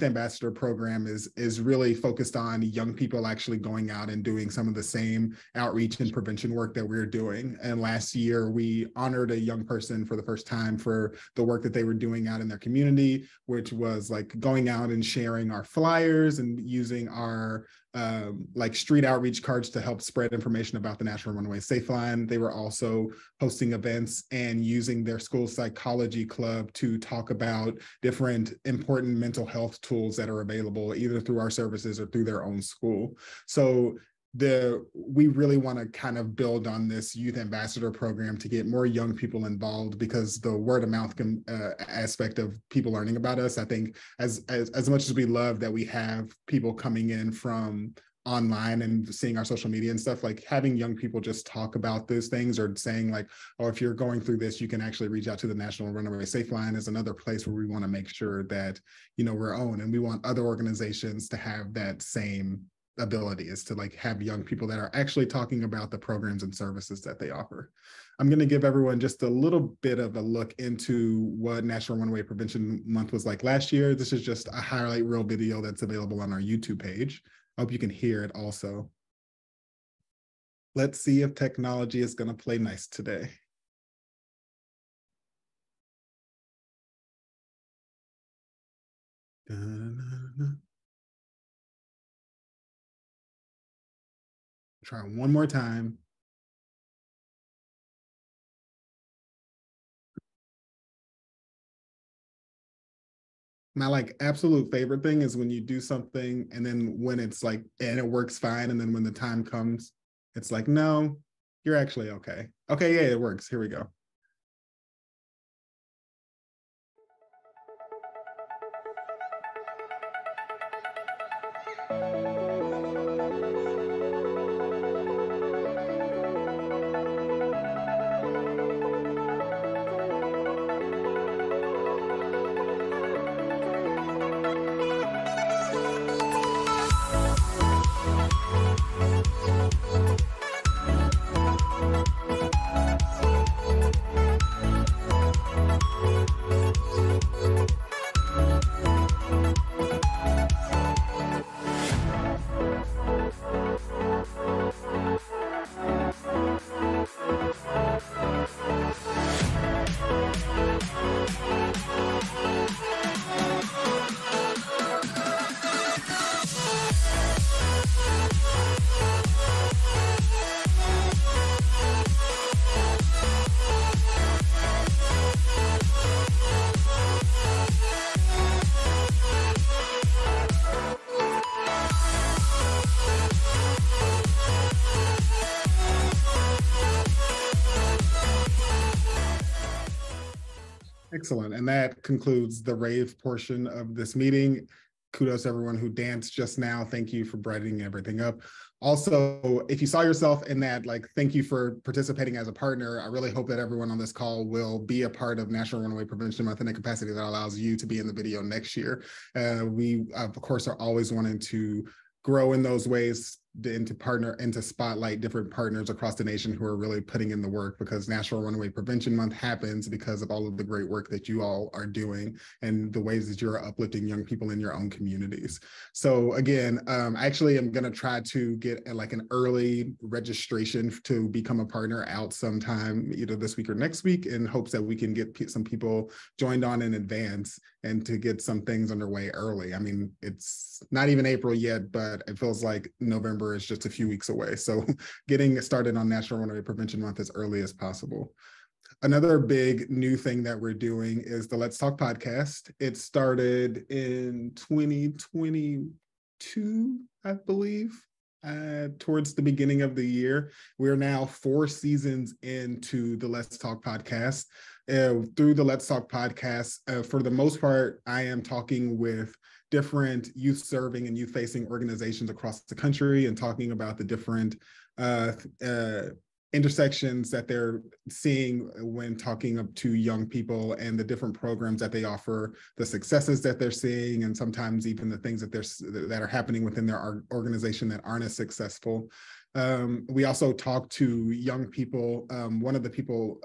Ambassador program is really focused on young people actually going out and doing some of the same outreach and prevention work that we're doing. And last year, we honored a young person for the first time for the work that they were doing out in their community, which was like going out and sharing our flyers and using our like street outreach cards to help spread information about the National Runaway Safeline. They were also hosting events and using their school psychology club to talk about different important mental health tools that are available either through our services or through their own school. So we really want to kind of build on this youth ambassador program to get more young people involved, because the word of mouth aspect of people learning about us, I think as much as we love that we have people coming in from online and seeing our social media and stuff, like having young people just talk about those things, or saying like, oh, if you're going through this, you can actually reach out to the National Runaway Safeline, is another place where we want to make sure that, we're own, and we want other organizations to have that same ability, is to like have young people that are actually talking about the programs and services that they offer. I'm going to give everyone just a little bit of a look into what National Runaway Prevention Month was like last year. This is just a highlight reel video that's available on our YouTube page. I hope you can hear it also. Let's see if technology is going to play nice today. Try one more time. My like absolute favorite thing is when you do something and then when it's like, and it works fine, and then when the time comes, it's like, no, you're actually okay. Okay, yeah, it works. Here we go. Excellent. And that concludes the rave portion of this meeting. Kudos to everyone who danced just now. Thank you for brightening everything up. Also, if you saw yourself in that, like, thank you for participating as a partner. I really hope that everyone on this call will be a part of National Runaway Prevention Month in a capacity that allows you to be in the video next year. We, of course, are always wanting to grow in those ways, and to spotlight different partners across the nation who are really putting in the work, because National Runaway Prevention Month happens because of all of the great work that you all are doing and the ways that you're uplifting young people in your own communities. So again, actually, I'm going to try to get like an early registration to become a partner out sometime either this week or next week, in hopes that we can get some people joined on in advance and to get some things underway early. I mean, it's not even April yet, but it feels like November is just a few weeks away. So getting started on National Runaway Prevention Month as early as possible. Another big new thing that we're doing is the Let's Talk podcast. It started in 2022, I believe. Towards the beginning of the year. We're now 4 seasons into the Let's Talk podcast. Through the Let's Talk podcast, for the most part, I am talking with different youth serving and youth facing organizations across the country and talking about the different intersections that they're seeing when talking up to young people, and the different programs that they offer, the successes that they're seeing, and sometimes even the things that are happening within their organization that aren't as successful. We also talk to young people. One of the people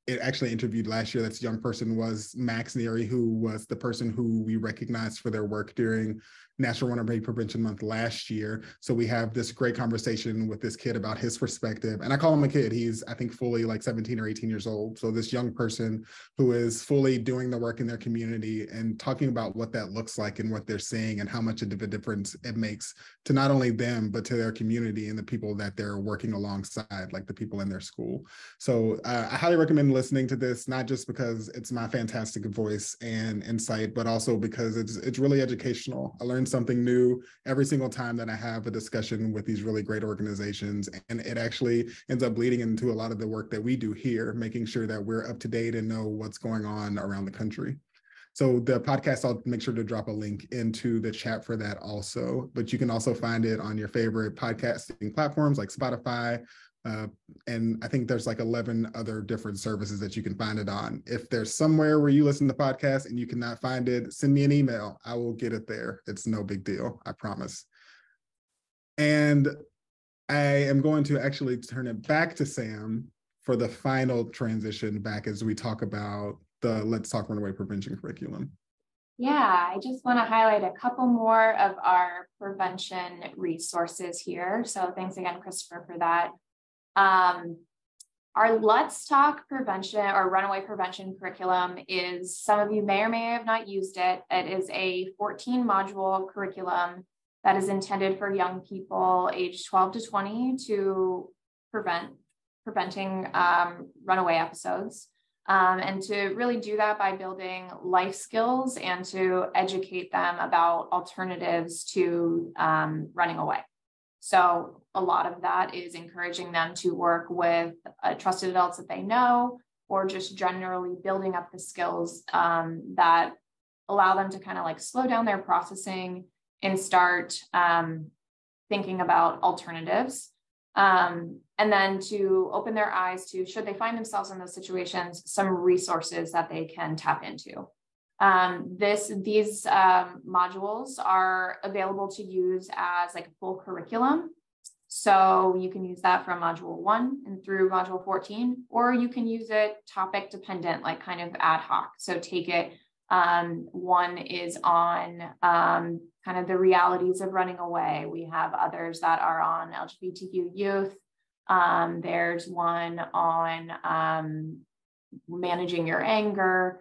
it actually interviewed last year, that's young person, was Max Neary, who was the person who we recognized for their work during National Runaway Prevention Month last year. So we have this great conversation with this kid about his perspective. And I call him a kid. He's, I think, fully like 17 or 18 years old. So this young person who is fully doing the work in their community and talking about what that looks like and what they're seeing and how much of a difference it makes to not only them, but to their community and the people that they're working alongside, like the people in their school. So I highly recommend listening to this, not just because it's my fantastic voice and insight, but also because it's really educational. I learned something new every single time that I have a discussion with these really great organizations, and it actually ends up bleeding into a lot of the work that we do here, making sure that we're up to date and know what's going on around the country. So the podcast, I'll make sure to drop a link into the chat for that also, but you can also find it on your favorite podcasting platforms like Spotify. And I think there's like 11 other different services that you can find it on. If there's somewhere where you listen to podcasts and you cannot find it, send me an email. I will get it there. It's no big deal, I promise. And I am going to actually turn it back to Sam for the final transition back as we talk about the Let's Talk Runaway Prevention curriculum. Yeah, I just want to highlight a couple more of our prevention resources here. So thanks again, Christopher, for that. Our Let's Talk Prevention or Runaway Prevention curriculum is, some of you may or may have not used it. It is a 14 module curriculum that is intended for young people aged 12 to 20 to preventing runaway episodes. And to really do that by building life skills and to educate them about alternatives to running away. So a lot of that is encouraging them to work with trusted adults that they know, or just generally building up the skills that allow them to kind of like slow down their processing and start thinking about alternatives. And then to open their eyes to, should they find themselves in those situations, some resources that they can tap into. These modules are available to use as like a full curriculum. So you can use that from module 1 and through module 14, or you can use it topic dependent, like kind of ad hoc. So take it, one is on kind of the realities of running away. We have others that are on LGBTQ youth. There's one on managing your anger.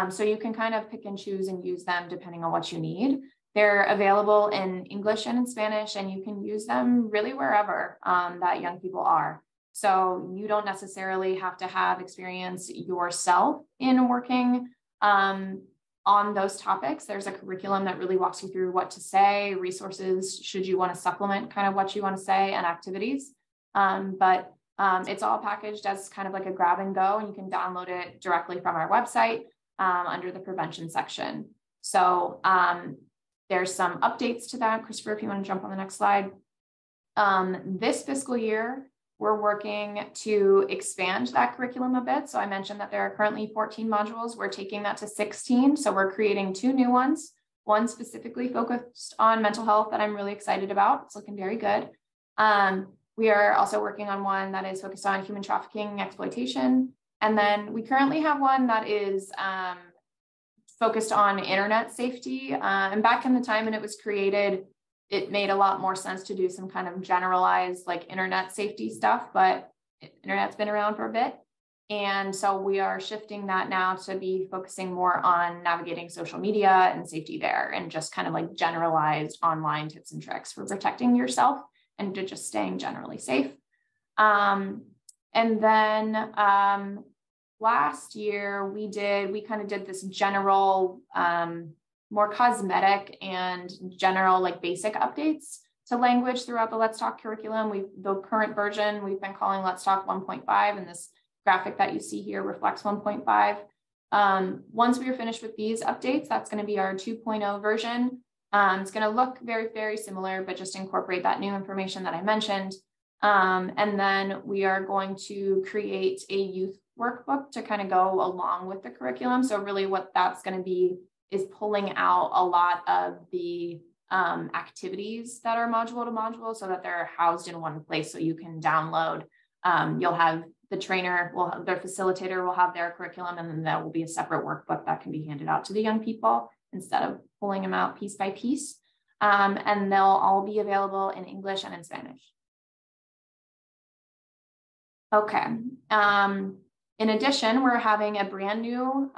So you can kind of pick and choose and use them depending on what you need. They're available in English and in Spanish, and you can use them really wherever that young people are. So you don't necessarily have to have experience yourself in working on those topics. There's a curriculum that really walks you through what to say, resources, should you want to supplement kind of what you want to say, and activities. But it's all packaged as kind of like a grab and go, and you can download it directly from our website under the prevention section. So there's some updates to that. Christopher, if you want to jump on the next slide. This fiscal year, we're working to expand that curriculum a bit. So I mentioned that there are currently 14 modules. We're taking that to 16. So we're creating 2 new ones, one specifically focused on mental health that I'm really excited about. It's looking very good. We are also working on one that is focused on human trafficking and exploitation. And then we currently have one that is focused on internet safety. And back in the time when it was created, it made a lot more sense to do some kind of generalized like internet safety stuff, but internet's been around for a bit. And so we are shifting that now to be focusing more on navigating social media and safety there, and just kind of like generalized online tips and tricks for protecting yourself and to just staying generally safe. And then last year we kind of did this general, more cosmetic and general like basic updates to language throughout the Let's Talk curriculum. The current version we've been calling Let's Talk 1.5, and this graphic that you see here reflects 1.5. Once we are finished with these updates, that's going to be our 2.0 version. It's going to look very, very similar, but just incorporate that new information that I mentioned. And then we are going to create a youth workbook to kind of go along with the curriculum. So really what that's going to be is pulling out a lot of the activities that are module to module so that they're housed in one place, so you can download. You'll have the trainer, their facilitator will have their curriculum, and then there will be a separate workbook that can be handed out to the young people instead of pulling them out piece by piece. And they'll all be available in English and in Spanish. Okay. In addition, we're having a brand new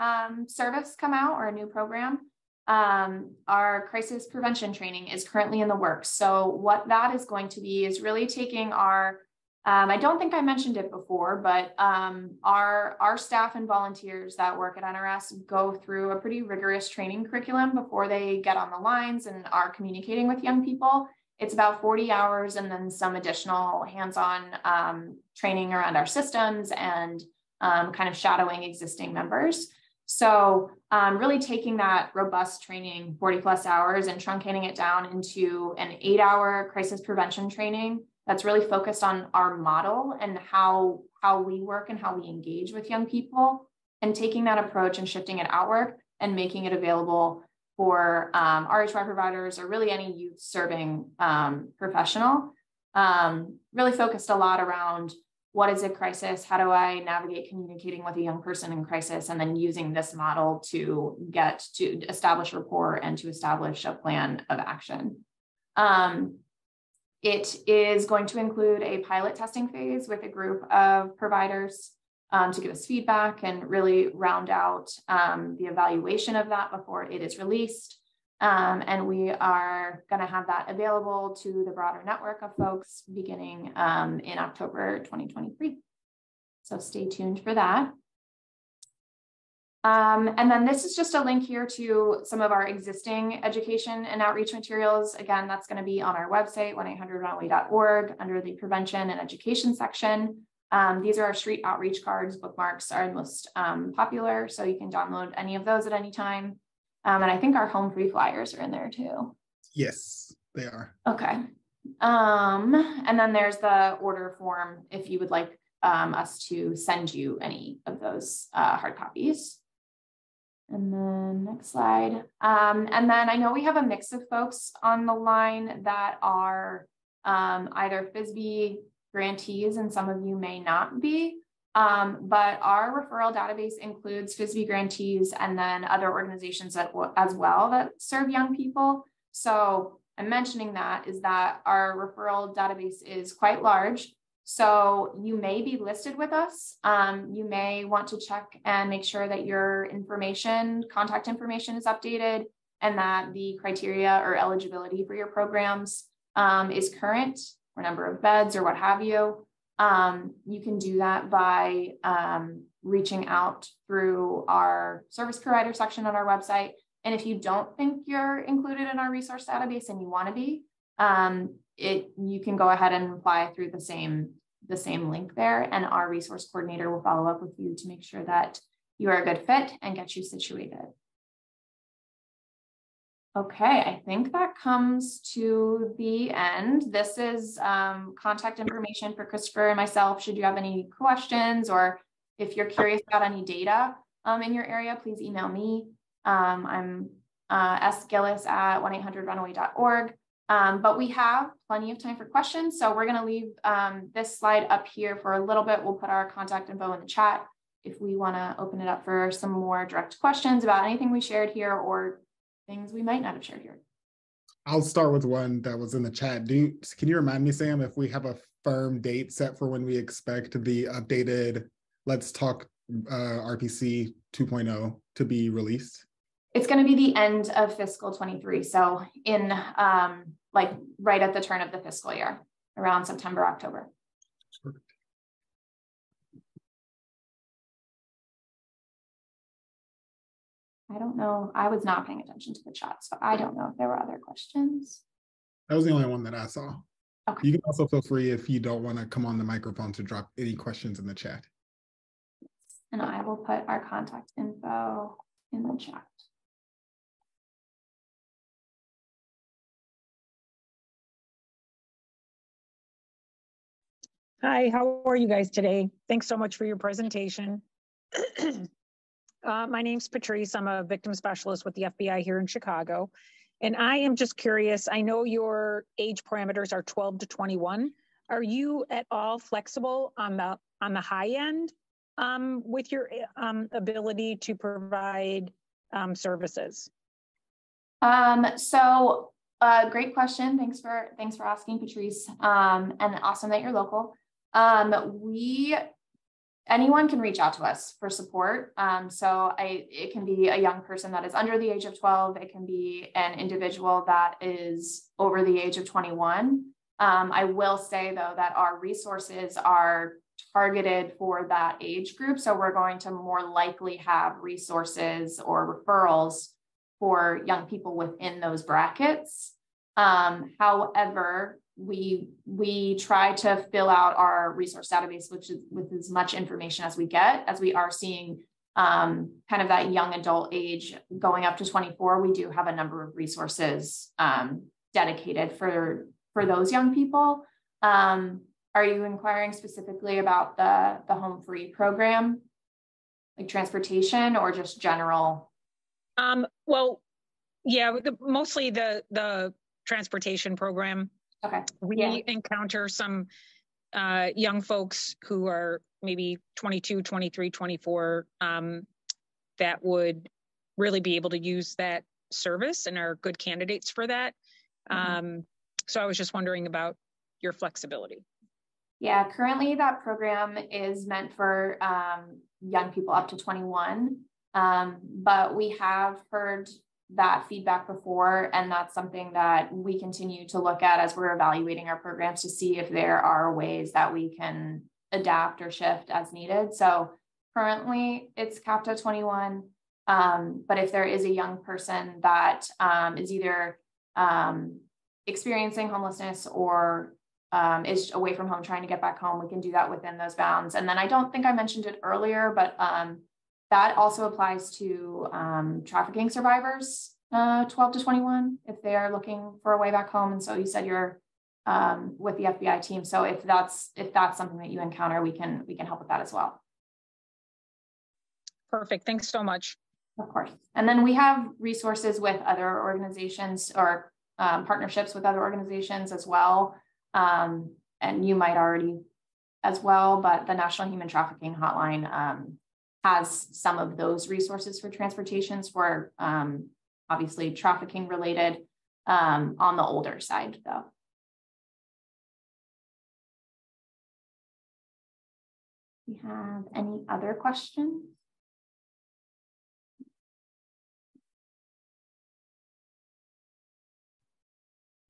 service come out, or a new program. Our crisis prevention training is currently in the works. So what that is going to be is really taking our, I don't think I mentioned it before, but our staff and volunteers that work at NRS go through a pretty rigorous training curriculum before they get on the lines and are communicating with young people. It's about 40 hours and then some additional hands-on training around our systems and kind of shadowing existing members. So really taking that robust training, 40+ hours, and truncating it down into an 8-hour crisis prevention training that's really focused on our model and how we work and how we engage with young people, and taking that approach and shifting it outward and making it available for RHY providers or really any youth serving professional. Really focused a lot around what is a crisis, how do I navigate communicating with a young person in crisis, and then using this model to get to establish rapport and to establish a plan of action. It is going to include a pilot testing phase with a group of providers to give us feedback and really round out the evaluation of that before it is released. And we are going to have that available to the broader network of folks beginning in October 2023. So stay tuned for that. And then this is just a link here to some of our existing education and outreach materials. Again, that's going to be on our website, 1-800-runaway.org, under the prevention and education section. These are our street outreach cards. Bookmarks are the most popular, so you can download any of those at any time. And I think our home free flyers are in there too. Yes, they are. Okay. And then there's the order form if you would like us to send you any of those hard copies. And then next slide. And then I know we have a mix of folks on the line that are either FISBE grantees, and some of you may not be. But our referral database includes FISBE grantees and then other organizations as well that serve young people. So I'm mentioning that is that our referral database is quite large. So you may be listed with us. You may want to check and make sure that your contact information is updated, and that the criteria or eligibility for your programs is current, or number of beds or what have you. You can do that by reaching out through our service provider section on our website. And if you don't think you're included in our resource database and you want to be, you can go ahead and apply through the same link there, and our resource coordinator will follow up with you to make sure that you are a good fit and get you situated. Okay, I think that comes to the end. This is contact information for Christopher and myself. Should you have any questions, or if you're curious about any data in your area, please email me. I'm sgillis@1800runaway.org. But we have plenty of time for questions. So we're going to leave this slide up here for a little bit. We'll put our contact info in the chat if we want to open it up for some more direct questions about anything we shared here or things we might not have shared here. I'll start with one that was in the chat. Can you remind me, Sam, if we have a firm date set for when we expect the updated Let's Talk RPC 2.0 to be released? It's going to be the end of fiscal 23. So in like right at the turn of the fiscal year, around September, October. Perfect. I don't know. I was not paying attention to the chat, so I don't know if there were other questions. That was the only one that I saw. Okay. You can also feel free, if you don't want to come on the microphone, to drop any questions in the chat. And I will put our contact info in the chat. Hi, how are you guys today? Thanks so much for your presentation. My name's Patrice. I'm a victim specialist with the FBI here in Chicago. And I am just curious, I know your age parameters are 12 to 21. Are you at all flexible on the high end with your ability to provide services? Great question. Thanks for asking, Patrice. And awesome that you're local. Anyone can reach out to us for support. It can be a young person that is under the age of 12. It can be an individual that is over the age of 21. I will say, though, that our resources are targeted for that age group. So we're going to more likely have resources or referrals for young people within those brackets. However, we try to fill out our resource database, with as much information as we get, as we are seeing kind of that young adult age going up to 24, we do have a number of resources dedicated for those young people. Are you inquiring specifically about the Home Free program, like transportation, or just general? Well, yeah, mostly the transportation program. Okay. We encounter some young folks who are maybe 22, 23, 24 that would really be able to use that service and are good candidates for that. So I was just wondering about your flexibility. Yeah, currently that program is meant for young people up to 21, but we have heard that feedback before, and that's something that we continue to look at as we're evaluating our programs to see if there are ways that we can adapt or shift as needed. So currently it's capped at 21, but if there is a young person that is either experiencing homelessness or is away from home trying to get back home, we can do that within those bounds. And then I don't think I mentioned it earlier, but that also applies to trafficking survivors, 12 to 21, if they are looking for a way back home. And so you said you're with the FBI team. So if that's something that you encounter, we can help with that as well. Perfect. Thanks so much. Of course. And then we have resources with other organizations or partnerships with other organizations as well. And you might already as well, but the National Human Trafficking Hotline has some of those resources for transportations for obviously trafficking related on the older side though. We have any other questions?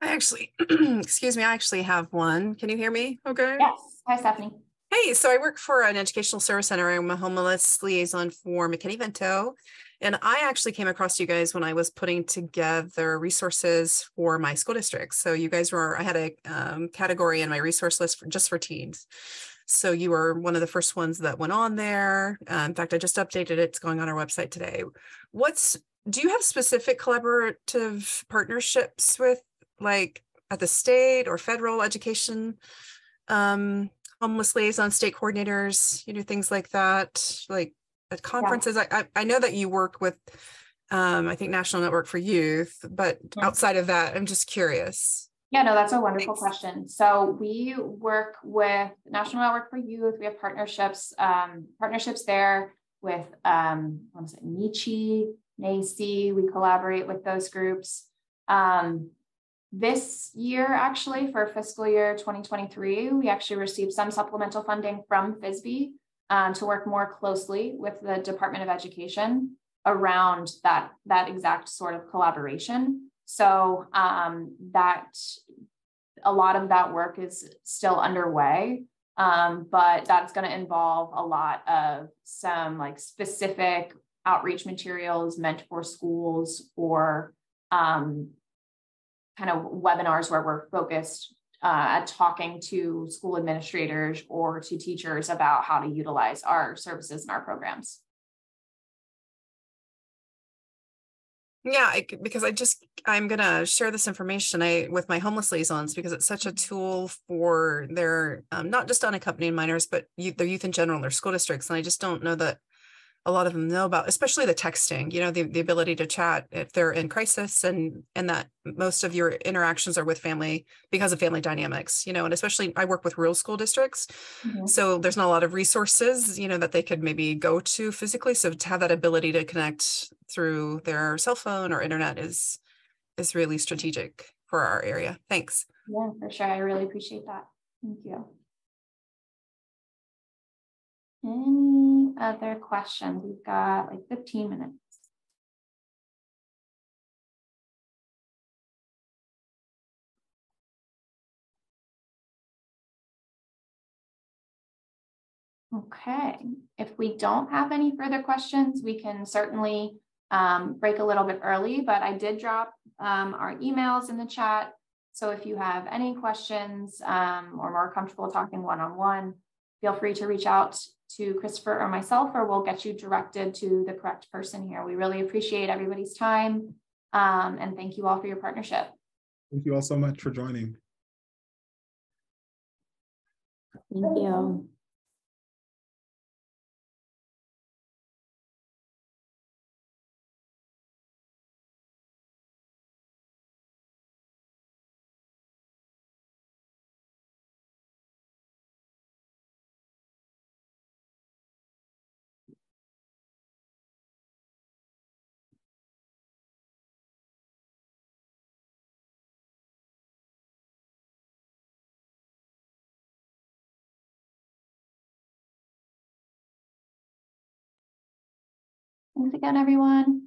I actually, excuse me, I actually have one. Can you hear me? Okay. Yes. Hi, Stephanie. Hey, so I work for an educational service center. I'm a homeless liaison for McKinney-Vento. And I actually came across you guys when I was putting together resources for my school district. So you guys I had a category in my resource list just for teens. So you were one of the first ones that went on there. In fact, I just updated it. It's going on our website today. Do you have specific collaborative partnerships with, like, at the state or federal education, homeless liaison, state coordinators, things like that, like at conferences? Yeah. I know that you work with, I think, National Network for Youth, but outside of that, I'm just curious. Yeah, no, that's a wonderful question. So we work with National Network for Youth. We have partnerships there with Nietzsche, NACI. We collaborate with those groups. This year, actually, for fiscal year 2023, we actually received some supplemental funding from FSBE to work more closely with the Department of Education around that exact sort of collaboration. So that a lot of that work is still underway, but that's going to involve a lot of some like specific outreach materials meant for schools or kind of webinars where we're focused at talking to school administrators or to teachers about how to utilize our services and our programs. Yeah, because I'm going to share this information with my homeless liaisons, because it's such a tool for their, not just unaccompanied minors, but their youth in general, their school districts. And I just don't know that a lot of them know about, especially the texting, the ability to chat if they're in crisis, and that most of your interactions are with family because of family dynamics, and especially I work with rural school districts. Mm-hmm. So there's not a lot of resources, that they could maybe go to physically. So to have that ability to connect through their cell phone or internet is really strategic for our area. Thanks. Yeah, for sure. I really appreciate that. Thank you. Any other questions? We've got like 15 minutes. Okay, if we don't have any further questions, we can certainly break a little bit early, but I did drop our emails in the chat. So if you have any questions or more comfortable talking one-on-one, feel free to reach out to Christopher or myself, or we'll get you directed to the correct person here. We really appreciate everybody's time, and thank you all for your partnership. Thank you all so much for joining. Thank you. Thanks again, everyone.